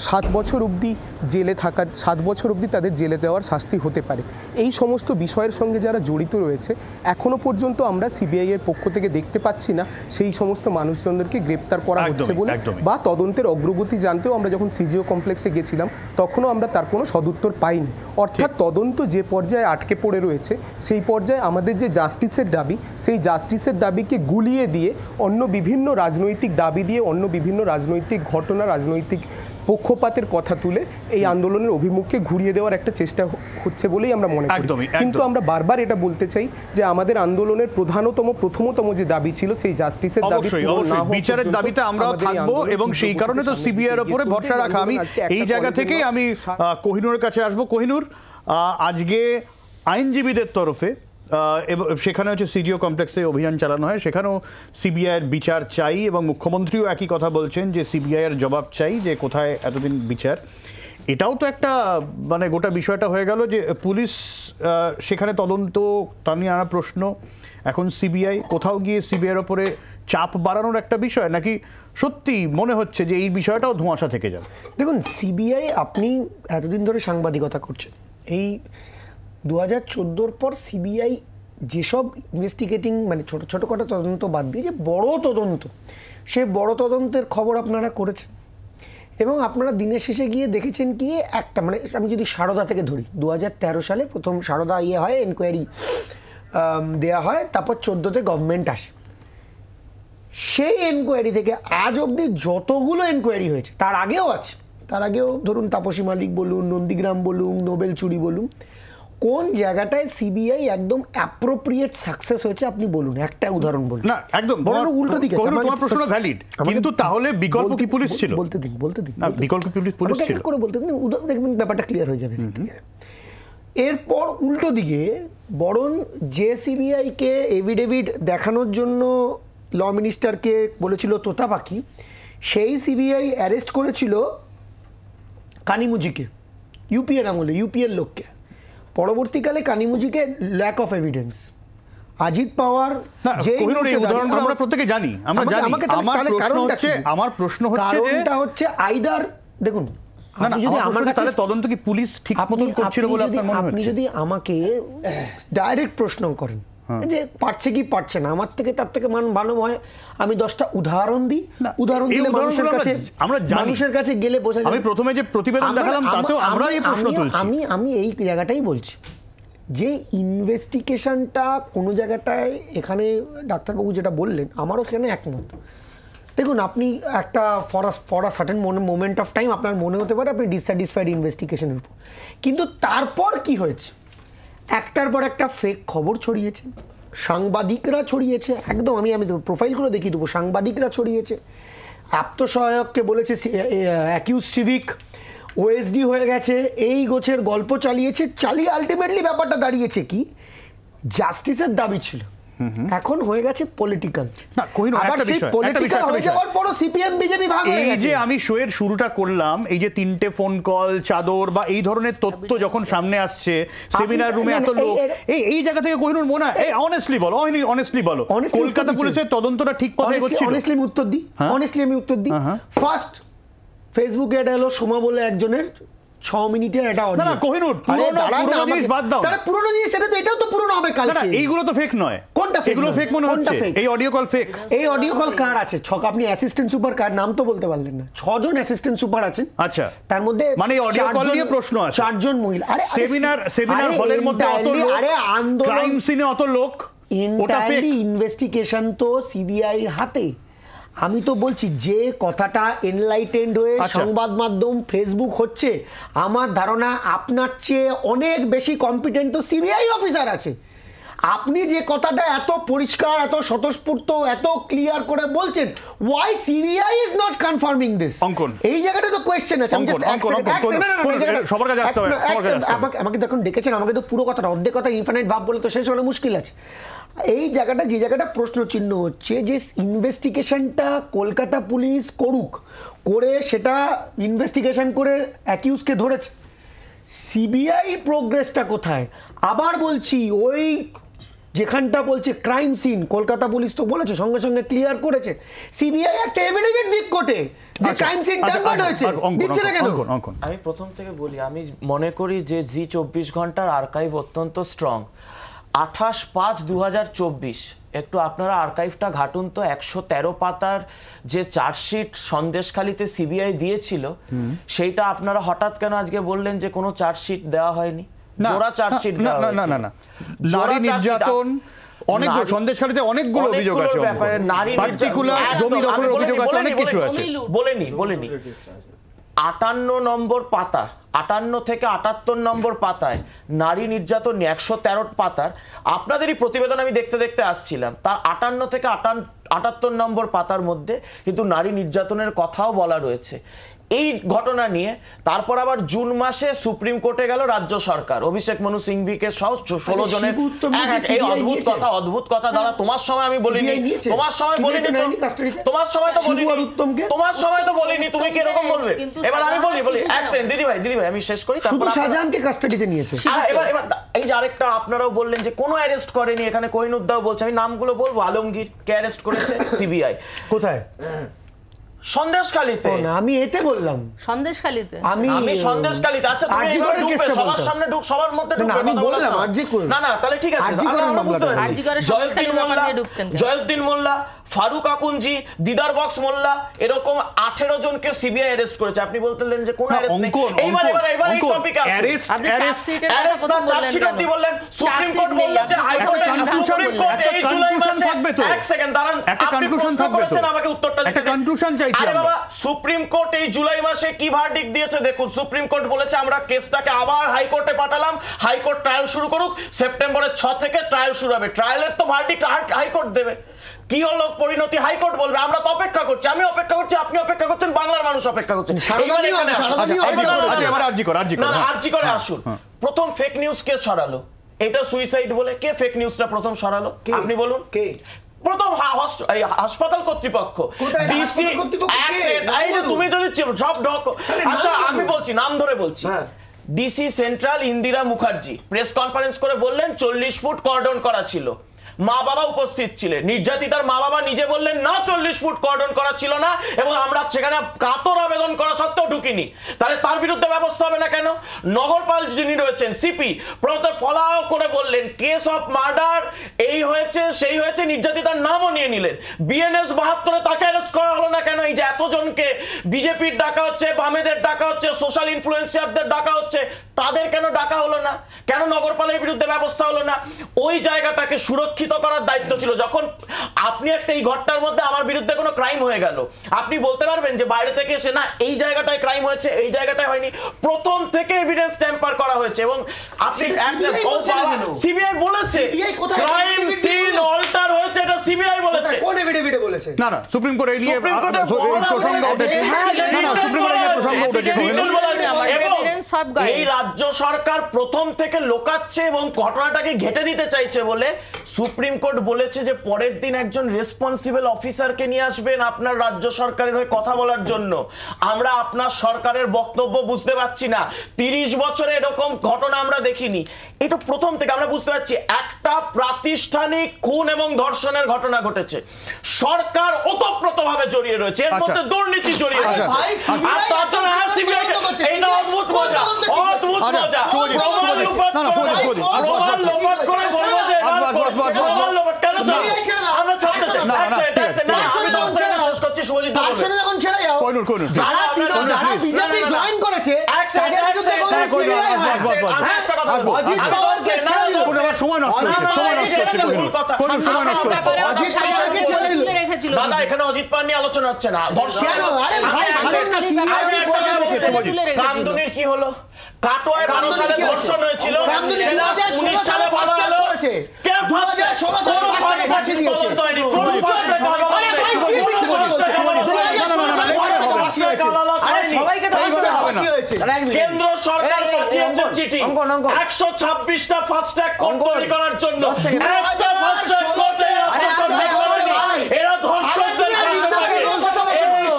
S15: 7 বছর অবধি জেলে থাকার 7 বছর অবধি তাদের জেলে যাওয়ার শাস্তি হতে পারে। এই সমস্ত বিষয়ের সঙ্গে যারা জড়িত রয়েছে, এখনো পর্যন্ত আমরা সিবিআই এর পক্ষ থেকে দেখতে পাচ্ছি না সেই সমস্ত মানুষজনদেরকে গ্রেপ্তার করা হচ্ছে বলে, বা তদন্তের অগ্রগতি জানতেও আমরা যখন সিজিও কমপ্লেক্সে গেছিলাম তখনও আমরা তার কোনো সদুত্তর পাইনি। অর্থাৎ তদন্ত যে পর্যায়ে আটকে পড়ে রয়েছে, সেই পর্যায়ে আমাদের যে জাস্টিসের দাবি, সেই জাস্টিসের দাবিকে গুলিয়ে দিয়ে অন্য বিভিন্ন রাজনৈতিক দাবি দিয়ে, অন্য বিভিন্ন রাজনৈতিক ঘটনা, রাজনৈতিক পক্ষপাতের কথা তুলে এই আন্দোলনের অভিমুখকে ঘুরিয়ে দেওয়ার একটা চেষ্টা হচ্ছে বলেই আমরা মনে করি। কিন্তু আমরা বারবার এটা বলতে চাই যে আমাদের আন্দোলনের প্রথমতম যে দাবি ছিল সেই জাস্টিসের দাবি পূরণ না হওয়া
S1: বিচারের দাবিতে আমরা থাকবো এবং সেই কারণে তো সিবিআই এর উপরে ভরসা রাখা। আমি এই জায়গা থেকেই আমি কোহিনুরের কাছে আসবো। কোহিনুর, আজকে আইনজীবীদের তরফে সেখানে হচ্ছে সিজিও কমপ্লেক্সে অভিযান চালানো হয়, সেখানেও সিবিআইয়ের বিচার চাই এবং মুখ্যমন্ত্রীও একই কথা বলছেন যে সিবিআইয়ের জবাব চাই যে কোথায় এতদিন বিচার। এটাও তো একটা মানে গোটা বিষয়টা হয়ে গেল যে পুলিশ সেখানে তদন্ত তা নিয়ে আনা প্রশ্ন, এখন সিবিআই কোথাও গিয়ে সিবিআইয়ের ওপরে চাপ বাড়ানোর একটা বিষয়, নাকি সত্যি মনে হচ্ছে যে এই বিষয়টাও ধোঁয়াশা থেকে যাবে?
S16: দেখুন, সিবিআই আপনি এতদিন ধরে সাংবাদিকতা করছেন, এই 2014 পর সিবিআই যেসব ইনভেস্টিগেটিং মানে ছোট ছোট কটা তদন্ত বাদ দিয়ে যে বড় তদন্ত, সে বড় তদন্তের খবর আপনারা করেছেন এবং আপনারা দিনের শেষে গিয়ে দেখেছেন কি একটা মানে আমি যদি সারদা থেকে ধরি, 2013 সালে প্রথম সারদা হয়, এনকোয়ারি দেয়া হয়, তারপর 14তে গভর্নমেন্ট আসে। সেই এনকোয়ারি থেকে আজ অবধি যতগুলো এনকোয়ারি হয়েছে, তার আগেও আছে, তার আগেও ধরুন তাপসী মালিক বলুন, নন্দীগ্রাম বলুন, নোবেল চুরি বলুন, কোন জায়গাটায় সিবিআই একদম অ্যাপ্রোপ্রিয়েট সাকসেস হয়েছে আপনি বলুন, একটা উদাহরণ বলুন।
S1: না, একদম বড় উল্টো দিকে। তোমার প্রশ্ন ভ্যালিড, কিন্তু তাহলে বিকল্প কি পুলিশ ছিল? বলতে দিন। না, বিকল্প পুলিশ ছিল
S16: করে বলতে দিন, দেখবেন ব্যাপারটা ক্লিয়ার হয়ে যাবে। এরপর উল্টো দিকে বরং যে সিবিআইকে এভিডেভিট দেখানোর জন্য ল মিনিস্টারকে বলেছিল তোতা পাখি, সেই সিবিআই অ্যারেস্ট করেছিল কানিমুজিকে, ইউপিএর আমলে, ইউপিএর লোককে। পরবর্তীকালে কানিমুজিকে ল্যাক অফ এভিডেন্স, অজিত পাওয়ার, যে
S1: উদাহরণটা আমরা প্রত্যেকে জানি, আমরা জানি। আমার প্রশ্ন হচ্ছে যে
S16: এটা হচ্ছে আইদার, দেখুন
S1: তদন্ত কি পুলিশ ঠিক মতন করছিল বলে আপনার মনে হচ্ছে?
S16: আপনি যদি আমাকে ডাইরেক্ট প্রশ্ন করেন যে পারছে কি পারছে না, আমার থেকে তার থেকে ভালো হয় আমি 10টা উদাহরণ দিই, উদাহরণ দিলে মানুষের কাছে গেলে বোঝা যায়।
S1: আমি প্রথমে যে প্রতিবেদন দেখালাম তাতেও আমরা এই প্রশ্ন তুলছি।
S16: আমি এই জায়গাটাই বলছি যে ইনভেস্টিগেশনটা কোনো জায়গাটায়, এখানে ডাক্তারবাবু যেটা বললেন আমারও এখানে একমত। দেখুন, আপনি একটা for a certain moment of time আপনার মনে হতে পারে আপনি ডিসস্যাটিসফাইড ইনভেস্টিগেশনের উপর, কিন্তু তারপর কি হয়েছে, একটার পর একটা ফেক খবর ছড়িয়েছে, সাংবাদিকরা ছড়িয়েছে, একদম আমি প্রোফাইলগুলো দেখিয়ে দেবো, সাংবাদিকরা ছড়িয়েছে, আত্মসহায়ককে বলেছে অ্যাকিউজ সিভিক ওএসডি হয়ে গেছে, এই গোছের গল্প চালিয়ে আলটিমেটলি ব্যাপারটা দাঁড়িয়েছে কি জাস্টিসের দাবি ছিল, এখন হয়ে গেছে পলিটিক্যাল।
S1: না, কোহিনুর একটা বিষয়,
S16: হয়ে যাওয়ার পর সিপিএম বিজেপি ভাগ হয়ে গেছে।
S1: এই যে আমি শোয়ের শুরুটা করলাম, এই যে 3টে ফোন কল, চাদর বা এই ধরনের তথ্য যখন সামনে আসছে, সেমিনার রুমে এত লোক, এই জায়গা থেকে কোহিনুর মনে হয় অনেস্টলি বলো কলকাতা পুলিশের তদন্তটা ঠিক পথে এগোচ্ছিল?
S16: অনেস্টলি আমি উত্তর দিই। ফার্স্ট ফেসবুকে এটা হলো সোমা বলে একজনের 6 মিনিটের একটা অডিও।
S1: না কোহিনুর, পুরনো জিনিস বাদ দাও।
S16: তাহলে পুরনো জিনিস, সেটা তো এটাও তো পুরনো হবে কালকে।
S1: না, এইগুলো তো ফেক নয়।
S16: কোনটা ফেক?
S1: এগুলো ফেক মনে হচ্ছে। এই অডিও কল ফেক।
S16: এই অডিও কল কার আছে? আপনি অ্যাসিস্ট্যান্ট সুপার কার নাম তো বলতে পারলেন না। 6 জন অ্যাসিস্ট্যান্ট সুপার আছেন।
S1: আচ্ছা,
S16: তার মধ্যে
S1: মানে অডিও কল নিয়ে প্রশ্ন আছে।
S16: 4 জন মহিলা। আরে
S1: সেমিনার হলের মধ্যে অত লোক, আরে আন্দোলন, ক্রাইম সিনে অত লোক, ওটা ফেক।
S16: ইনভেস্টিগেশন তো সিবিআই এর হাতে। আমি তো বলছি যে কথাটা এনলাইটেন্ড হয়ে সংবাদ মাধ্যম, ফেসবুক হচ্ছে, আমার ধারণা আপনার চেয়ে অনেক বেশি কম্পিটেন্ট তো সিবিআই অফিসার আছে। আপনি যে কথাটা এত পরিষ্কার, এত স্বতঃস্ফূর্ত, এত ক্লিয়ার করে বলছেন, why CBI is not confirming this?
S1: Ankan,
S16: এই জায়গাটা তো কোয়েশ্চেন আছে। আমাকে যখন ডেকেছেন, আমাকে তো পুরো কথাটা, অর্ধেক কথা ইনফিনিট ভাব বলে তো শেষ হলে মুশকিল আছে। এই জায়গাটা, যে জায়গাটা প্রশ্ন চিহ্ন হচ্ছে, যে ইনভেস্টিগেশনটা কলকাতা পুলিশ করে সেটা ইনভেস্টিগেশন করে অ্যাকিউজকে ধরেছে, সিবিআই প্রোগ্রেসটা কোথায়? আবার বলছি, ওই যেখানটা বলছে ক্রাইম সিন, কলকাতা পুলিশ তো বলেছে, সঙ্গে সঙ্গে ক্লিয়ার করেছে, সিবিআই একটা এভিডেভিট দিক কোটে যে ক্রাইম সিন টার্গেট হয়েছে, দিচ্ছে না কেন?
S17: আমি প্রথম থেকে বলি, আমি মনে করি যে জি 24 ঘন্টার আর্কাইভ অত্যন্ত স্ট্রং। 28/5/2024 একটু আপনারা আর্কাইভটা ঘাটুন তো। 113 পাতার যে চার্জশিট সন্দেশখালীতে সিবিআই দিয়েছিল, সেইটা আপনারা হঠাৎ কেন আজকে বললেন যে কোনো চার্জশিট দেওয়া হয়নি? জোড়া চার্জশিট দেওয়া হয়েছে।
S1: না, নারী নির্যাতন, অনেকগুলো সন্দেশখালীতে অনেকগুলো অভিযোগ আছে, পার্টিকুলার জমি দখলের অভিযোগ আছে, অনেক কিছু আছে।
S17: বলেনি 58 নম্বর পাতা, 58 থেকে 78 নম্বর পাতায় নারী নির্যাতন 113 পাতার আপনাদেরই প্রতিবেদন আমি দেখতে দেখতে আসছিলাম, তার 58 থেকে 78 নম্বর পাতার মধ্যে কিন্তু নারী নির্যাতনের কথাও বলা রয়েছে। এই ঘটনা নিয়ে তারপর আবার জুন মাসে সুপ্রিম কোর্টে গেল রাজ্য সরকার, অভিষেক মনু সিংভিকে সহ 16 জনের। এই অদ্ভুত কথা দাদা, তোমার সময় আমি বলিনি, তোমার সময় বলিনি, তোমার সময় তো বলিনি, তোমার সময় তো বলিনি, তুমি কি এরকম বলবে? এবার আমি বলি এক সেকেন্ড দিদি ভাই আমি শেষ করি।
S16: তারপর শাহজাহানকে কাস্টাডিতে নিয়েছে।
S17: এবার এই যে আরেকটা আপনারাও বললেন যে কোনো অ্যারেস্ট করেনি, এখানে কোহিনুরদাও বলছে, আমি নামগুলো বলবো। আলমগীর কে অ্যারেস্ট করেছে সিবিআই,
S16: কোথায়?
S17: সন্দেশখালীতে।
S16: আমি এতে বললাম
S14: সন্দেশখালীতে,
S17: আমি সন্দেশখালীতে। আচ্ছা তুমি এইবার ঢুকবে, সবার সামনে ঢুক, সবার মধ্যে ঢুকবে,
S16: আমি বললাম আরজি করুন
S17: না তাহলে ঠিক আছে। জয়উদ্দিন মোল্লা, ফারুক আকুঞ্জি, দিদার বক্স মোল্লা, এরকম 18 জনকে সিবিআই অ্যারেস্ট করেছে। আপনি বলতেন যে কোন অ্যারেস্ট নেই। এইবার এই টপিকে অ্যারেস্ট না চার্জশিট অবধি বললেন, সুপ্রিম কোর্ট বলল যে হাইকোর্টে সুপ্রিম কোর্ট এই জুলাই মাসে থাকবে। তো এক সেকেন্ড দাঁড়ান,
S1: একটা কনক্লুশন থাকবে তো,
S17: আমাকে উত্তরটা দিতে
S1: একটা কনক্লুশন চাইছি
S17: আমরা।
S1: আমরা।
S17: বাবা সুপ্রিম কোর্ট এই জুলাই মাসে কি ভার্ডিক্ট দিয়েছে দেখুন। সুপ্রিম কোর্ট বলেছে আমরা কেসটাকে আবার হাইকোর্টে পাঠালাম, হাইকোর্ট ট্রায়াল শুরু করুক, সেপ্টেম্বরের 6 থেকে ট্রায়াল শুরু হবে। ট্রায়ালের তো ভার্ডিক্ট হাইকোর্ট দেবে, কি হলো পরিণতি হাইকোর্ট বলবে। আমরা তো অপেক্ষা করছি, আমি অপেক্ষা করছি, আপনি অপেক্ষা করছেন, বাংলার মানুষ অপেক্ষা করছেন। আসুন, প্রথম ফেক নিউজ কে ছড়ালো? এটা সুইসাইড বলে কে ফেক নিউজটা প্রথম ছড়ালো আপনি বলুন? কে প্রথম? হাসপাতাল কর্তৃপক্ষ, ডিসি। তুমি যদি সব ঢোকো, আচ্ছা আমি বলছি, নাম ধরে বলছি, DC central Indira Mukherjee press conference করে বললেন 40 ফুট কর্ডন করা ছিল, মা বাবা উপস্থিত ছিলেন। নির্যাতিতার মা বাবা নিজে বললেন না 40 ফুট কর্ডন করা ছিল না, এবং আমরা সেখানে কাতর আবেদন করা সত্ত্বেও ঢুকিনি। তাহলে তার বিরুদ্ধে ব্যবস্থা হবে না কেন? নগরপাল যিনি রয়েছেন সিপি ফলাও করে বললেন কেস অফ মার্ডার, এই হয়েছে সেই হয়েছে, নির্যাতিতার নামও নিয়ে নিলেন। বিএনএস 72 তাকে অ্যারেস্ট করা হলো না কেন? এই যে এতজনকে বিজেপির ডাকা হচ্ছে, বামেদের ডাকা হচ্ছে, সোশ্যাল ইনফ্লুয়েন্সারদের ডাকা হচ্ছে, তাদের কেন ডাকা হলো না? কেন নগরপালের বিরুদ্ধে ব্যবস্থা হলো না? ওই জায়গাটাকে সুরক্ষিত করার দায়িত্ব ছিল। যখন আপনি একটা এই ঘটনার মধ্যে আমার বিরুদ্ধে কোনো ক্রাইম হয়ে গেল, আপনি বলতে পারবেন যে বাইরে থেকে এসে না এই জায়গাটায় ক্রাইম হয়েছে, এই জায়গাটায় হয়নি। প্রথম থেকে এভিডেন্স ট্যাম্পার করা হয়েছে, এবং আপনি সিবিআই বলেছে ক্রাইম সিন অল্টার হয়েছে, এটা সিবিআই বলেছে।
S16: কোন এভিডেভিটে বলেছে?
S1: না সুপ্রিম কোর্ট এই নিয়ে প্রসঙ্গ উঠেছে, সুপ্রিম কোর্ট এই প্রসঙ্গ উঠেছে।
S17: এই রাজ্য সরকার প্রথম থেকে লোকাচ্ছে এবং ঘটনাটাকে ঘেটে দিতে চাইছে বলে সুপ্রিম কোর্ট বলেছে যে পরের দিন একজন রেসপন্সিবল অফিসারকে নিয়ে আসবেন আপনার রাজ্য সরকারের হয়ে কথা বলার জন্য। আমরা আপনার সরকারের বক্তব্য বুঝতে পারছি না, 30 বছরে এরকম ঘটনা আমরা দেখিনি। এটা প্রথম থেকে আমরা বুঝতে পারছি একটা প্রাতিষ্ঠানিক খুন এবং ধর্ষণের ঘটনা ঘটেছে, সরকার ওতপ্রোতভাবে জড়িয়ে রয়েছে, এর মধ্যে দুর্নীতি জড়িয়ে রয়েছে। আর তার জন্য সিবিআই এটা অদ্ভুত মজা, অদ্ভুত মজা। প্রমাণ লোপাট করে বলবো যে প্রমাণ লোপাট কেন আমরা ছাড়তে চাই না। আমি তো শেষ করছি, শুভজিৎ
S16: তারপরে যখন ছেড়ে যাও, যারা বিজেপি জয়েন করেছে তাদের বিরুদ্ধে অজিত পাওয়ারকে ছেড়ে দিল।
S1: কোন আবার সময় নষ্ট হচ্ছে, সময় নষ্ট হচ্ছে, কোন সময় নষ্ট হচ্ছে।
S16: অজিত পাওয়ারকে ছেড়ে দিল।
S17: দাদা এখানে অজিত পাওয়ার নিয়ে আলোচনা হচ্ছে না, ধর্ষণ।
S16: আরে ভাই খাবেন না,
S17: কামদুনির কি হলো? কাটোয়ায় 12 সালে ধর্ষণ হয়েছিল, সেটা 19 সালে ভালো হলো। কে 2016 সালে ফাঁসি দিয়েছে? কেন্দ্র সরকার পাঠিয়েছে চিঠি 126টা ফাস্ট ট্র্যাক কোর্ট তৈরি করার জন্য। একটা ফাস্ট ট্র্যাক কোর্টে এরা ধর্ষকদের এই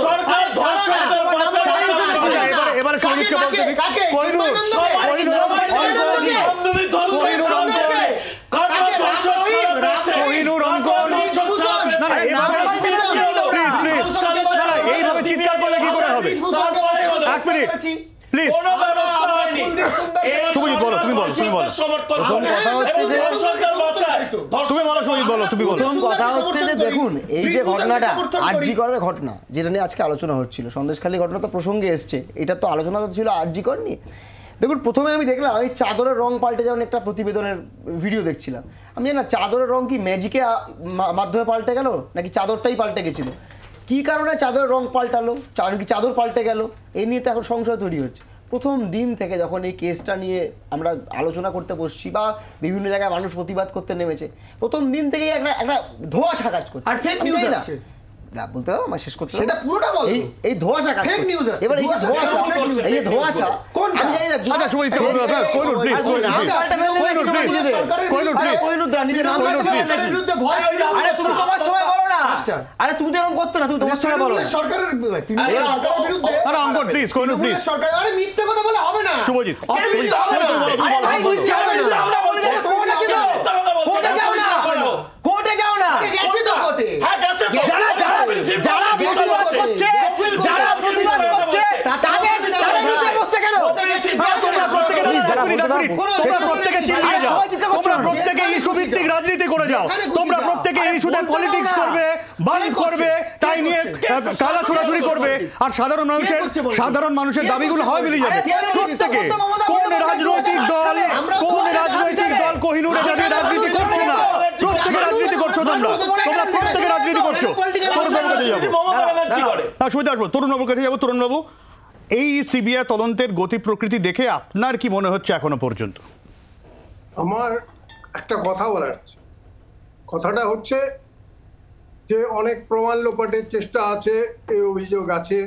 S17: সরকার ধর্ষকদের বাঁচানোর।
S1: এবারে সঙ্গীতকে বলতে কোহিনুর এইভাবে চিৎকার করলে কি করে হবে? এক মিনিট প্লিজ, তুমি বলো, তুমি বলো, তুমি বলো।
S18: প্রথম কথা হচ্ছে যে দেখুন, এই যে ঘটনাটা আরজি করের ঘটনা, যেটা নিয়ে আজকে আলোচনা হচ্ছিল, সন্দেশখালী ঘটনা তো প্রসঙ্গে এসছে, এটা তো আলোচনা তো ছিল আরজি কর নিয়ে। দেখুন, প্রথমে আমি দেখলাম এই চাদরের রং পাল্টে যাওয়ার একটা প্রতিবেদনের ভিডিও দেখছিলাম। আমি জানি না চাদরের রং কি ম্যাজিকে মাধ্যমে পাল্টে গেল নাকি চাদরটাই পাল্টে গেছিল।
S16: কি কারণে চাদরের রং পাল্টালো, চাদর পাল্টে গেল, এই নিয়ে তো এখন সংশয় তৈরি হচ্ছে। প্রথম দিন থেকে যখন এই কেসটা নিয়ে আমরা আলোচনা করতে বসছি বা বিভিন্ন জায়গায় মানুষ প্রতিবাদ করতে নেমেছে, প্রথম দিন থেকেই একটা ধোঁয়াশা কাজ করছে।
S18: আর ফেক নিউজ আছে,
S16: বলতে হবে আমার শেষ করতে
S18: সেটা পুরোটা বলো।
S16: এই ধোঁয়াশা কাজ
S18: ফেক নিউজ আছে,
S16: এবার এই ধোঁয়াশা
S18: কোনটা?
S16: আমি জানি না।
S1: আচ্ছা শুভজিৎ কোহিনুর প্লিজ
S16: আরে তুমি তোমার সময় বলো না। আচ্ছা আরে তুমি তো এরকম করতে না, তুমি তোমার সময় বলো।
S18: সরকারের বিরুদ্ধে
S1: আরে অঙ্কন প্লিজ কোহিনুর প্লিজ
S18: সরকার, আরে মিথ্যে কথা বলে হবে না
S1: শুভজিৎ
S16: কোর্টে যাও না,
S18: গেছে তো কোর্টে।
S16: যারা প্রতিবাদ করছে তাদের বিরুদ্ধে বসতে কেন?
S1: তোমরা প্রত্যেকে চিল্লিয়ে যাও, তোমরা প্রত্যেকে ইস্যু ভিত্তিক রাজনীতি করে যাও, তোমরা প্রত্যেকে ইস্যুতে পলিটিক্স করবে, বাদ করবে, তাই নিয়ে কালা ছোড়াছুড়ি করবে, আর সাধারণ মানুষের দাবিগুলো হয় মিলিয়ে যাবে প্রত্যেকে। কোন রাজনৈতিক দল কোহিনুর এটা নিয়ে রাজনীতি করছে না? প্রত্যেকে রাজনীতি করছো, তোমরা প্রত্যেকে রাজনীতি করছো। তরুণবাবুর কাছে যাবো। তরুণবাবু, এই সিবিআই তদন্তের গতি প্রকৃতি দেখে আপনার কি মনে হচ্ছে এখনো পর্যন্ত?
S19: আমার একটা কথা বলার আছে। কথাটা হচ্ছে যে অনেক প্রমাণ লোপাটের চেষ্টা আছে, এই অভিযোগ আছে,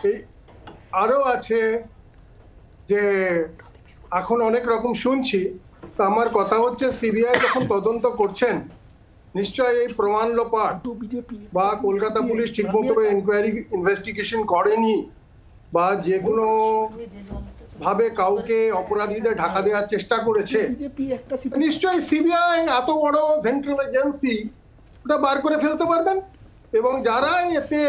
S19: এই আরো আছে যে এখন অনেক রকম শুনছি। তো আমার কথা হচ্ছে সিবিআই যখন তদন্ত করছেন, নিশ্চয়ই এই প্রমাণ লোপাট বা কলকাতা পুলিশ ঠিকমতো ইনভেস্টিগেশন করেনি বা যে কোনো ভাবে কাউকে অপরাধীদের ঢাকা দেওয়ার চেষ্টা করেছে, নিশ্চয়ই সিবিআই এত বড় সেন্ট্রাল এজেন্সি ওটা বার করে ফেলতে পারবেন। এবং যারা এতে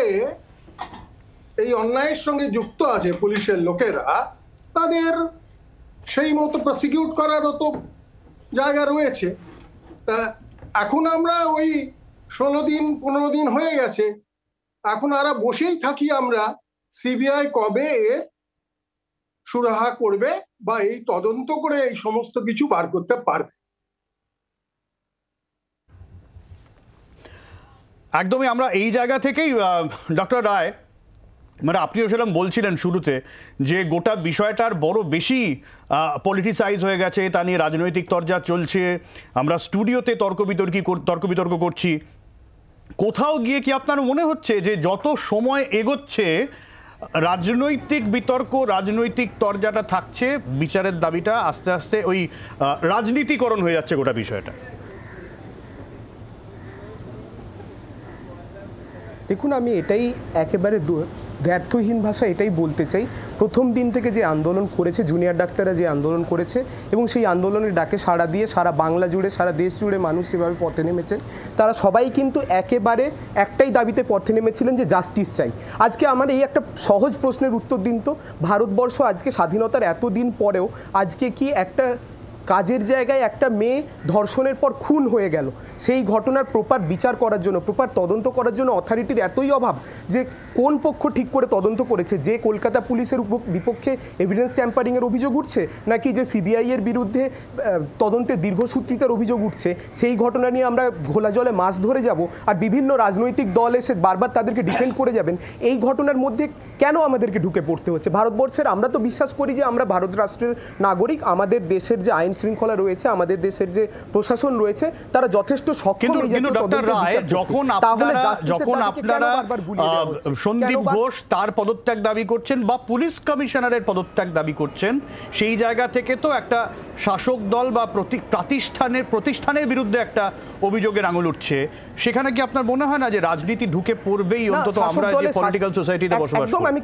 S19: এই অন্যায়ের সঙ্গে যুক্ত আছে পুলিশের লোকেরা, তাদের সেই মতো প্রসিকিউট করারও তো জায়গা রয়েছে। তা এখন আমরা ওই 16 দিন 15 দিন হয়ে গেছে, এখন আর বসেই থাকি আমরা সিবিআই কবে সুরাহা করবে বা এই তদন্ত করে এই সমস্ত কিছু বার করতে পারবে।
S1: একদমই আমরা এই জায়গা থেকেই ডক্টর রায়, মানে আপনিও সেরকম বলছিলেন শুরুতে যে গোটা বিষয়টার বড় বেশি পলিটিসাইজ হয়ে গেছে, তা নিয়ে রাজনৈতিক তরজা চলছে, আমরা স্টুডিওতে তর্ক বিতর্ক করছি। কোথাও গিয়ে কি আপনার মনে হচ্ছে যে যত সময় এগোচ্ছে রাজনৈতিক বিতর্ক, রাজনৈতিক তরজাটা থাকছে, বিচারের দাবিটা আস্তে আস্তে ওই রাজনীতিকরণ হয়ে যাচ্ছে গোটা বিষয়টা?
S15: দেখুন, আমি এটাই একেবারে দ্ব্যর্থহীন ভাষা এটাই বলতে চাই, প্রথম দিন থেকে যে আন্দোলন করেছে জুনিয়র ডাক্তাররা, যে আন্দোলন করেছে এবং সেই আন্দোলনের ডাকে সাড়া দিয়ে সারা বাংলা জুড়ে, সারা দেশ জুড়ে মানুষ সেভাবে পথে নেমেছেন, তারা সবাই কিন্তু একেবারে একটাই দাবিতে পথে নেমেছিলেন যে জাস্টিস চাই। আজকে আমার এই একটা সহজ প্রশ্নের উত্তর দিন তো, ভারতবর্ষ আজকে স্বাধীনতার এতদিন পরেও আজকে কি একটা কাজের জায়গায় একটা মেয়ে ধর্ষণের পর খুন হয়ে গেল, সেই ঘটনার প্রপার বিচার করার জন্য, প্রপার তদন্ত করার জন্য অথরিটির এতই অভাব যে কোন পক্ষ ঠিক করে তদন্ত করেছে? যে কলকাতা পুলিশের বিপক্ষে এভিডেন্স ট্যাম্পারিংয়ের অভিযোগ উঠছে, নাকি যে সিবিআই এর বিরুদ্ধে তদন্তে দীর্ঘসূত্রিতার অভিযোগ উঠছে? সেই ঘটনা নিয়ে আমরা ঘোলা জলে মাছ ধরে যাব আর বিভিন্ন রাজনৈতিক দল এসে বারবার তাদেরকে ডিফেন্ড করে যাবেন। এই ঘটনার মধ্যে কেন আমাদেরকে ঢুকে পড়তে হচ্ছে? ভারতবর্ষের আমরা তো বিশ্বাস করি যে আমরা ভারত রাষ্ট্রের নাগরিক, আমাদের দেশের যে আইন শৃঙ্খলা রয়েছে, আমাদের দেশের যে প্রশাসন রয়েছে, তারা যথেষ্ট সক্ষম।
S1: কিন্তু ডক্টর রায়, যখন আপনারা সন্দীপ ঘোষ তার পদত্যাগ দাবি করছেন বা পুলিশ কমিশনারের পদত্যাগ দাবি করছেন, সেই জায়গা থেকে তো একটা শাসক দল বা প্রতিষ্ঠানের বিরুদ্ধে একটা অভিযোগের আঙুল উঠছে। সেখানে কি আপনার মনে হয় না যে রাজনীতি ঢুকে পড়বেই, অন্তত আমরা যে পলিটিক্যাল সোসাইটিতে বসবাস করি?
S15: একদম আমি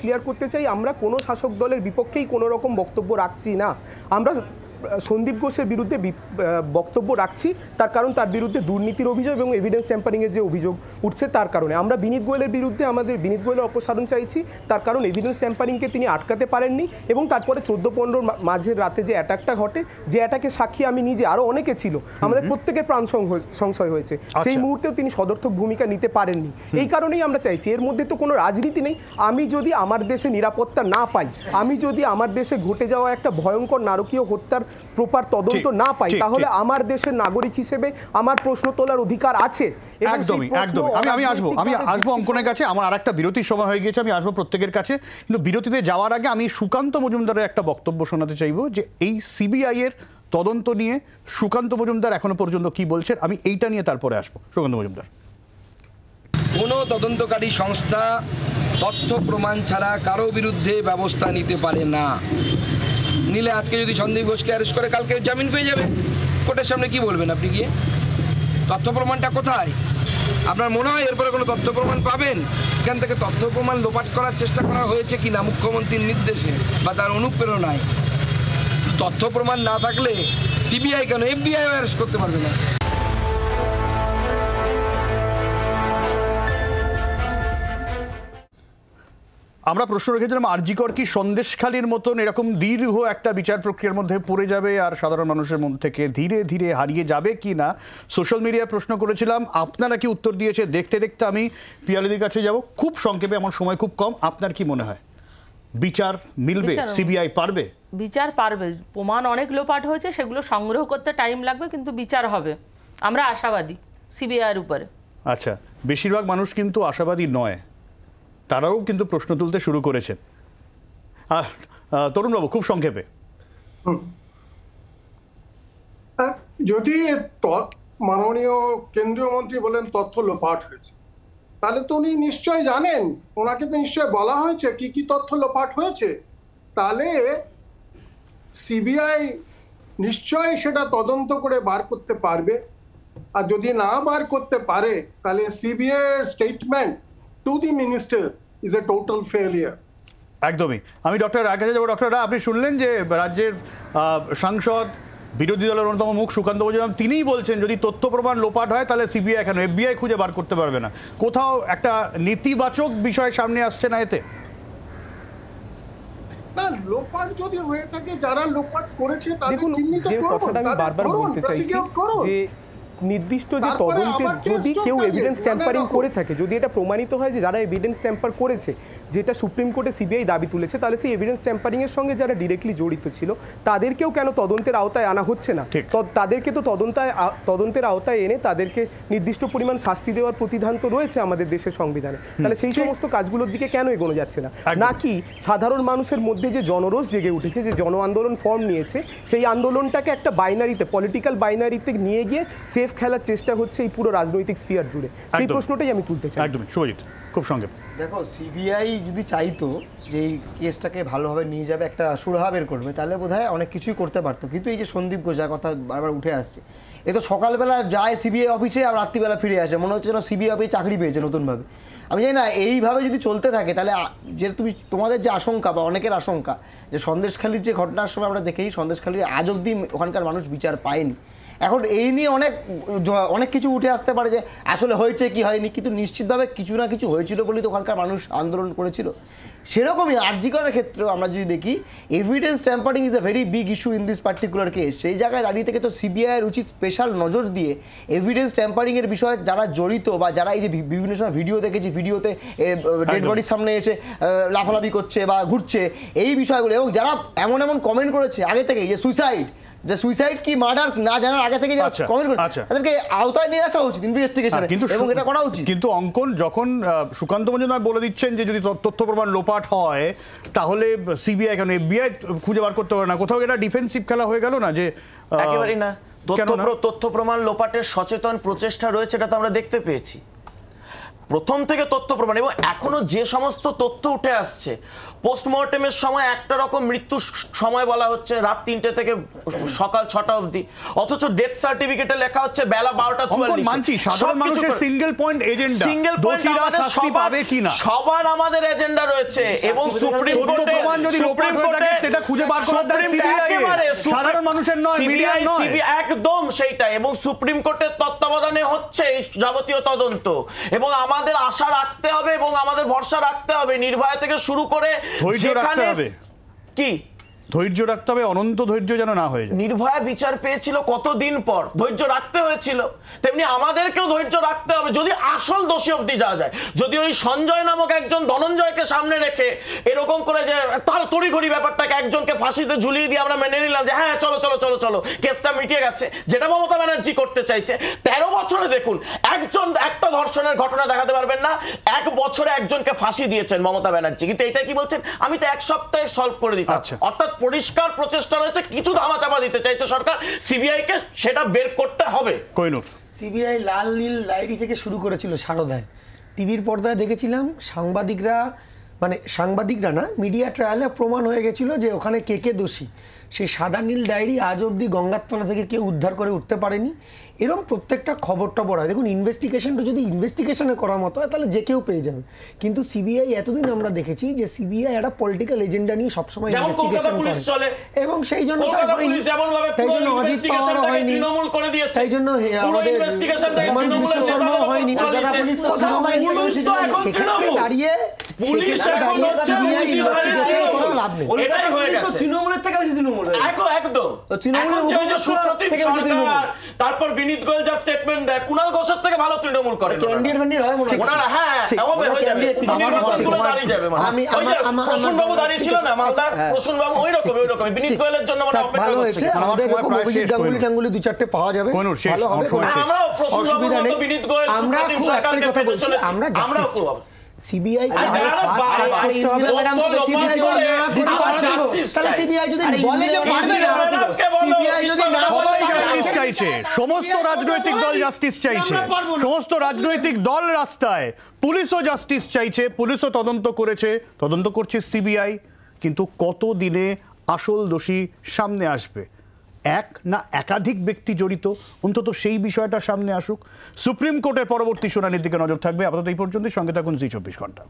S15: ক্লিয়ার করতে চাই, আমরা কোনো শাসক দলের বিপক্ষেই কোনো রকম বক্তব্য রাখছি না। আমরা সন্দীপ ঘোষের বিরুদ্ধে বক্তব্য রাখছি তার কারণ তার বিরুদ্ধে দুর্নীতির অভিযোগ এবং এভিডেন্স ট্যাম্পারিংয়ের যে অভিযোগ উঠছে তার কারণে। আমরা বিনীত গোয়েলের বিরুদ্ধে বিনীত গোয়েলের অপসারণ চাইছি, তার কারণ এভিডেন্স ট্যাম্পারিংকে তিনি আটকাতে পারেননি এবং তারপরে 14-15 মাঝের রাতে যে অ্যাটাকটা ঘটে, যে অ্যাটাকের সাক্ষী আমি নিজে, আরও অনেকে ছিল, আমাদের প্রত্যেকের প্রাণ সংশয় হয়েছে, সেই মুহূর্তেও তিনি সদর্থক ভূমিকা নিতে পারেননি। এই কারণেই আমরা চাইছি, এর মধ্যে তো কোনো রাজনীতি নেই। আমি যদি আমার দেশে নিরাপত্তা না পাই, আমি যদি আমার দেশে ঘটে যাওয়া একটা ভয়ঙ্কর নারকীয় হত্যার প্রপার তদন্ত না পাই, তাহলে আমার দেশের নাগরিক হিসেবে আমার প্রশ্ন তোলার অধিকার আছে।
S1: একদমই একদমই। আমি আসবো অঙ্কনের কাছে, আমার আর একটা বিরতির সময় হয়ে গিয়েছে, আমি আসবো প্রত্যেকের কাছে, কিন্তু বিরতিতে যাওয়ার আগে আমি সুকান্ত মজুমদারের একটা বক্তব্য শোনাতে চাইবো যে এই সিবিআই এর তদন্ত নিয়ে সুকান্ত মজুমদার এখনো পর্যন্ত কি বলছেন, আমি এইটা নিয়ে তারপরে আসবো। সুকান্ত মজুমদার:
S11: কোনো তদন্তকারী সংস্থা তথ্য প্রমাণ ছাড়া কারো বিরুদ্ধে ব্যবস্থা নিতে পারে না। নিলে আজকে যদি সন্দীপ ঘোষকে অ্যারেস্ট করে কালকে জামিন পেয়ে যাবে। কোর্টের সামনে কি বলবেন আপনি গিয়ে? তথ্য প্রমাণটা কোথায়? আপনার মনে হয় এরপরে কোনো তথ্য প্রমাণ পাবেন? এখান থেকে তথ্য প্রমাণ লোপাট করার চেষ্টা করা হয়েছে কিনা মুখ্যমন্ত্রীর নির্দেশে বা তার অনুপ্রেরণায়? তথ্য প্রমাণ না থাকলে সিবিআই কেন FBI অ্যারেস্ট করতে পারবে না?
S1: আমরা প্রশ্ন রেখেছিলাম আরজিকর কি সন্দেশখালির মতন এরকম দীর্ঘ একটা বিচার প্রক্রিয়ার মধ্যে পড়ে যাবে আর সাধারণ মানুষের মধ্যে থেকে ধীরে ধীরে হারিয়ে যাবে কি না, সোশ্যাল মিডিয়ায় প্রশ্ন করেছিলাম, আপনারা কি উত্তর দিয়েছে দেখতে দেখতে আমি পিয়ালিদির কাছে যাব খুব সংক্ষেপে, আমার সময় খুব কম। আপনার কি মনে হয় বিচার মিলবে? সিবিআই পারবে?
S14: বিচার পারবে। প্রমাণ অনেক লোপাট হয়েছে, সেগুলো সংগ্রহ করতে টাইম লাগবে, কিন্তু বিচার হবে। আমরা আশাবাদী সিবিআইয়ের উপরে।
S1: আচ্ছা, বেশিরভাগ মানুষ কিন্তু আশাবাদী নয়, তারাও কিন্তু প্রশ্ন তুলতে শুরু করেছেন। তরুণবাবু খুব সংক্ষেপে।
S19: যদি মাননীয় কেন্দ্রীয় মন্ত্রী বলেন তথ্য লোপাট হয়েছে, তাহলে তো উনি নিশ্চয় জানেন, ওনাকে তো নিশ্চয় বলা হয়েছে কি কি তথ্য লোপাট হয়েছে। তাহলে সিবিআই নিশ্চয় সেটা তদন্ত করে বার করতে পারবে। আর যদি না বার করতে পারে তাহলে সিবিআই এর statement to the minister is a total failure.
S1: একদমই। আমি ডক্টর রায়ের কাছে যাবো। ডক্টর রায়, আপনি শুনলেন যে রাজ্যের সাংসদ বিরোধী দলের অন্যতম মুখ সুকান্ত মজুমদার, তিনিই বলছেন যদি তথ্য প্রমাণ লোপাট হয় তাহলে সিবিআই কেন FBI খুঁজে বার করতে পারবে না। কোথাও একটা নেতিবাচক বিষয় সামনে আসছে না এতে?
S19: না, লোপাট যদি হয়ে থাকে, যারা লোপাট করেছে তাদের চিহ্নিত
S15: যে কথাটা আমি বারবার বলতে চাইছি যে নির্দিষ্ট যে তদন্তের যদি কেউ এভিডেন্স ট্যাম্পারিং করে থাকে, যদি এটা প্রমাণিত হয় যে যারা এভিডেন্স ট্যাম্পার করেছে, যেটা সুপ্রিম কোর্টে সিবিআই দাবি তুলেছে, তাহলে সেই এভিডেন্স ট্যাম্পারিং এর সঙ্গে যারা ডিরেক্টলি জড়িত ছিল তাদেরকেও কেন তদন্তের আওতায় আনা হচ্ছে না? তাদেরকে তো তদন্তের আওতায় এনে তাদেরকে নির্দিষ্ট পরিমাণ শাস্তি দেওয়ার প্রতিধান তো রয়েছে আমাদের দেশের সংবিধানে। তাহলে সেই সমস্ত কাজগুলোর দিকে কেন এগোনো যাচ্ছে না? নাকি সাধারণ মানুষের মধ্যে যে জনরোষ জেগে উঠেছে, যে জন আন্দোলন ফর্ম নিয়েছে, সেই আন্দোলনটাকে একটা বাইনারিতে, পলিটিক্যাল বাইনারিতে নিয়ে গিয়ে খেলার চেষ্টা হচ্ছে এই পুরো রাজনৈতিক স্ফিয়ার জুড়ে? সেই প্রশ্নটাই আমি তুলতে চাই।
S1: একদমই। শুভজিৎ খুব সংক্ষেপে।
S18: দেখো, সিবিআই যদি চাইতো যে এই কেসটাকে ভালোভাবে নিয়ে যাবে, একটা সুরাহা বের করবে, তাহলে বোধহয় অনেক কিছুই করতে পারতো। কিন্তু এই যে সন্দীপ ঘোষ যার কথা বারবার উঠে আসছে, এ তো সকালবেলা যায় সিবিআই অফিসে আর রাত্রিবেলা ফিরে আসে, মনে হচ্ছে যেন সিবিআই অফিসে চাকরি পেয়েছে নতুনভাবে। আমি জানি না এইভাবে যদি চলতে থাকে তাহলে যে তোমাদের যে আশঙ্কা বা অনেকের আশঙ্কা যে সন্দেশখালির যে ঘটনার সময় আমরা দেখেই সন্দেশখালির আজ অবধি ওখানকার মানুষ বিচার পায়নি। এখন এই নিয়ে অনেক কিছু উঠে আসতে পারে যে আসলে হয়েছে কি হয়নি, কিন্তু নিশ্চিতভাবে কিছু না কিছু হয়েছিল বলেই তো ওখানকার মানুষ আন্দোলন করেছিল। সেরকমই আরজি করার ক্ষেত্রেও আমরা যদি দেখি, evidence tampering is a very big issue in this particular case. সেই জায়গায় দাঁড়িয়ে থেকে তো সিবিআইয়ের উচিত স্পেশাল নজর দিয়ে এভিডেন্স ট্যাম্পারিংয়ের বিষয়ে যারা জড়িত বা যারা এই যে বিভিন্ন সময় ভিডিও দেখেছি, ভিডিওতে ডেড বডির সামনে এসে লাফালাফি করছে বা ঘুরছে, এই বিষয়গুলো, এবং যারা এমন এমন কমেন্ট করেছে আগে থেকে যে সুইসাইড কি মার্ডার না জানার আগে থেকে কমেন্ট করেছে, তাদেরকে আওতায় নিয়ে আসা উচিত ইনভেস্টিগেশনে, এবং এটা করা উচিত।
S1: কিন্তু অঙ্কন যখন সুকান্ত মজুমদার বলে দিচ্ছেন যে যদি তথ্য প্রমাণ লোপাট হয় তাহলে সিবিআই কেন FBI খুঁজে বার করতে পারে না, কোথাও এটা ডিফেন্সিভ খেলা হয়ে গেল না? যে
S17: একেবারেই না, তথ্য প্রমাণ লোপাটের সচেতন প্রচেষ্টা রয়েছে, এটা তো আমরা দেখতে পেয়েছি প্রথম থেকে তথ্য প্রমাণ। এবং এখনো যে সমস্ত তথ্য উঠে আসছে, পোস্টমর্টেমের সময় একটা রকম মৃত্যুর সময় বলা হচ্ছে রাত 3টে থেকে সকাল 6টা অবধি, অথচ ডেথ সার্টিফিকেটে লেখা হচ্ছে বেলা 12টা 44। সবার আমাদের এজেন্ডা রয়েছে, এবং সুপ্রিম কোর্টে একদম সেইটাই, এবং সুপ্রিম কোর্টের তত্ত্বাবধানে হচ্ছে যাবতীয় তদন্ত। এবং আমাদের আশা রাখতে হবে এবং আমাদের ভরসা রাখতে হবে, নির্ভয়া থেকে শুরু করে যেখানে কি
S1: ধৈর্য রাখতে হবে, অনন্ত ধৈর্য যেন না হয়ে যায়।
S17: নির্ভয়া বিচার পেয়েছিল কতদিন পর, ধৈর্য রাখতে হয়েছিল, তেমনি আমাদেরকেও ধৈর্য রাখতে হবে যদি আসল দোষী অবধি যাওয়া যায়। যদি ওই সঞ্জয় নামক একজন ধনঞ্জয়কে সামনে রেখে এরকম করে যে তার তড়িঘড়ি ব্যাপারটাকে একজনকে ফাঁসিতে ঝুলিয়ে দিয়ে আমরা মেনে নিলাম যে হ্যাঁ চলো চলো চলো চলো কেসটা মিটিয়ে গেছে, যেটা মমতা ব্যানার্জি করতে চাইছে। 13 বছরে দেখুন একটা ধর্ষণের ঘটনা দেখাতে পারবেন না, 1 বছরে একজনকে ফাঁসি দিয়েছেন মমতা ব্যানার্জি, কিন্তু এটা কি বলছেন আমি তো 1 সপ্তাহে সলভ করে দিতাম। অর্থাৎ পরিষ্কার প্রচেষ্টা রয়েছে, কিছু ধামাচাপা দিতে চাইছে সরকার, সিবিআই কে সেটা বের করতে হবে।
S1: কোহিনূর,
S16: সিবিআই লাল নীল ডায়েরি থেকে শুরু করেছিল সারদায়, টিভির পর্দায় দেখেছিলাম সাংবাদিকরা না, মিডিয়া ট্রায়ালে প্রমাণ হয়ে গেছিল যে ওখানে কে দোষী। সেই সাদা নীল ডায়েরি আজ অবধি গঙ্গার তলা থেকে কেউ উদ্ধার করে উঠতে পারেনি। এরকম প্রত্যেকটা খবর হয়। দেখুন, ইনভেস্টিগেশনটা যদি ইনভেস্টিগেশনে করার মতো হয় তাহলে যে কেউ পেয়ে যাবে, কিন্তু সিবিআই এতদিন আমরা দেখেছি যে সিবিআই একটা পলিটিক্যাল এজেন্ডা নিয়ে সবসময় ইনভেস্টিগেশন করে, এবং সেই জন্য অজিত পাওয়ারও হয়নি, তাই জন্য আমাদের হিমন্ত বিশ্ব শর্মাও হয়নি, সেক্ষেত্রে দাঁড়িয়ে সিবিআই ইনভেস্টিগেশন করা লাভ নেই। তৃণমূলের থেকে বেশি তৃণমূল
S17: তারপর বিনীত গোয়েল যা স্টেটমেন্ট দেয়, কুণাল ঘোষের থেকে ভালো তৃণমূল করে প্রসূনবাবু দাঁড়িয়ে ছিল না মালদার, প্রসূনবাবু ওই রকম বিনীত গোয়েলের জন্য
S16: ভালো হয়েছে। আমাদের অভিজিৎ গাঙ্গুলি 2-4টে পাওয়া যাবে, ভালো হবে, অসুবিধা নেই। আমরা খুব একটাই কথা বলছি, আমরা সিবিআই
S1: সমস্ত রাজনৈতিক দল জাস্টিস চাইছে, সমস্ত রাজনৈতিক দল রাস্তায়, পুলিশও জাস্টিস চাইছে, পুলিশও তদন্ত করছে সিবিআই, কিন্তু কত দিনে আসল দোষী সামনে আসবে? এক না একাধিক ব্যক্তি জড়িত, অন্তত সেই বিষয়টা সামনে আসুক। সুপ্রিম কোর্টের পরবর্তী শুনানির দিকে নজর থাকবে। আপাতত এই পর্যন্ত, সঙ্গে থাকুন জি 24 ঘন্টা।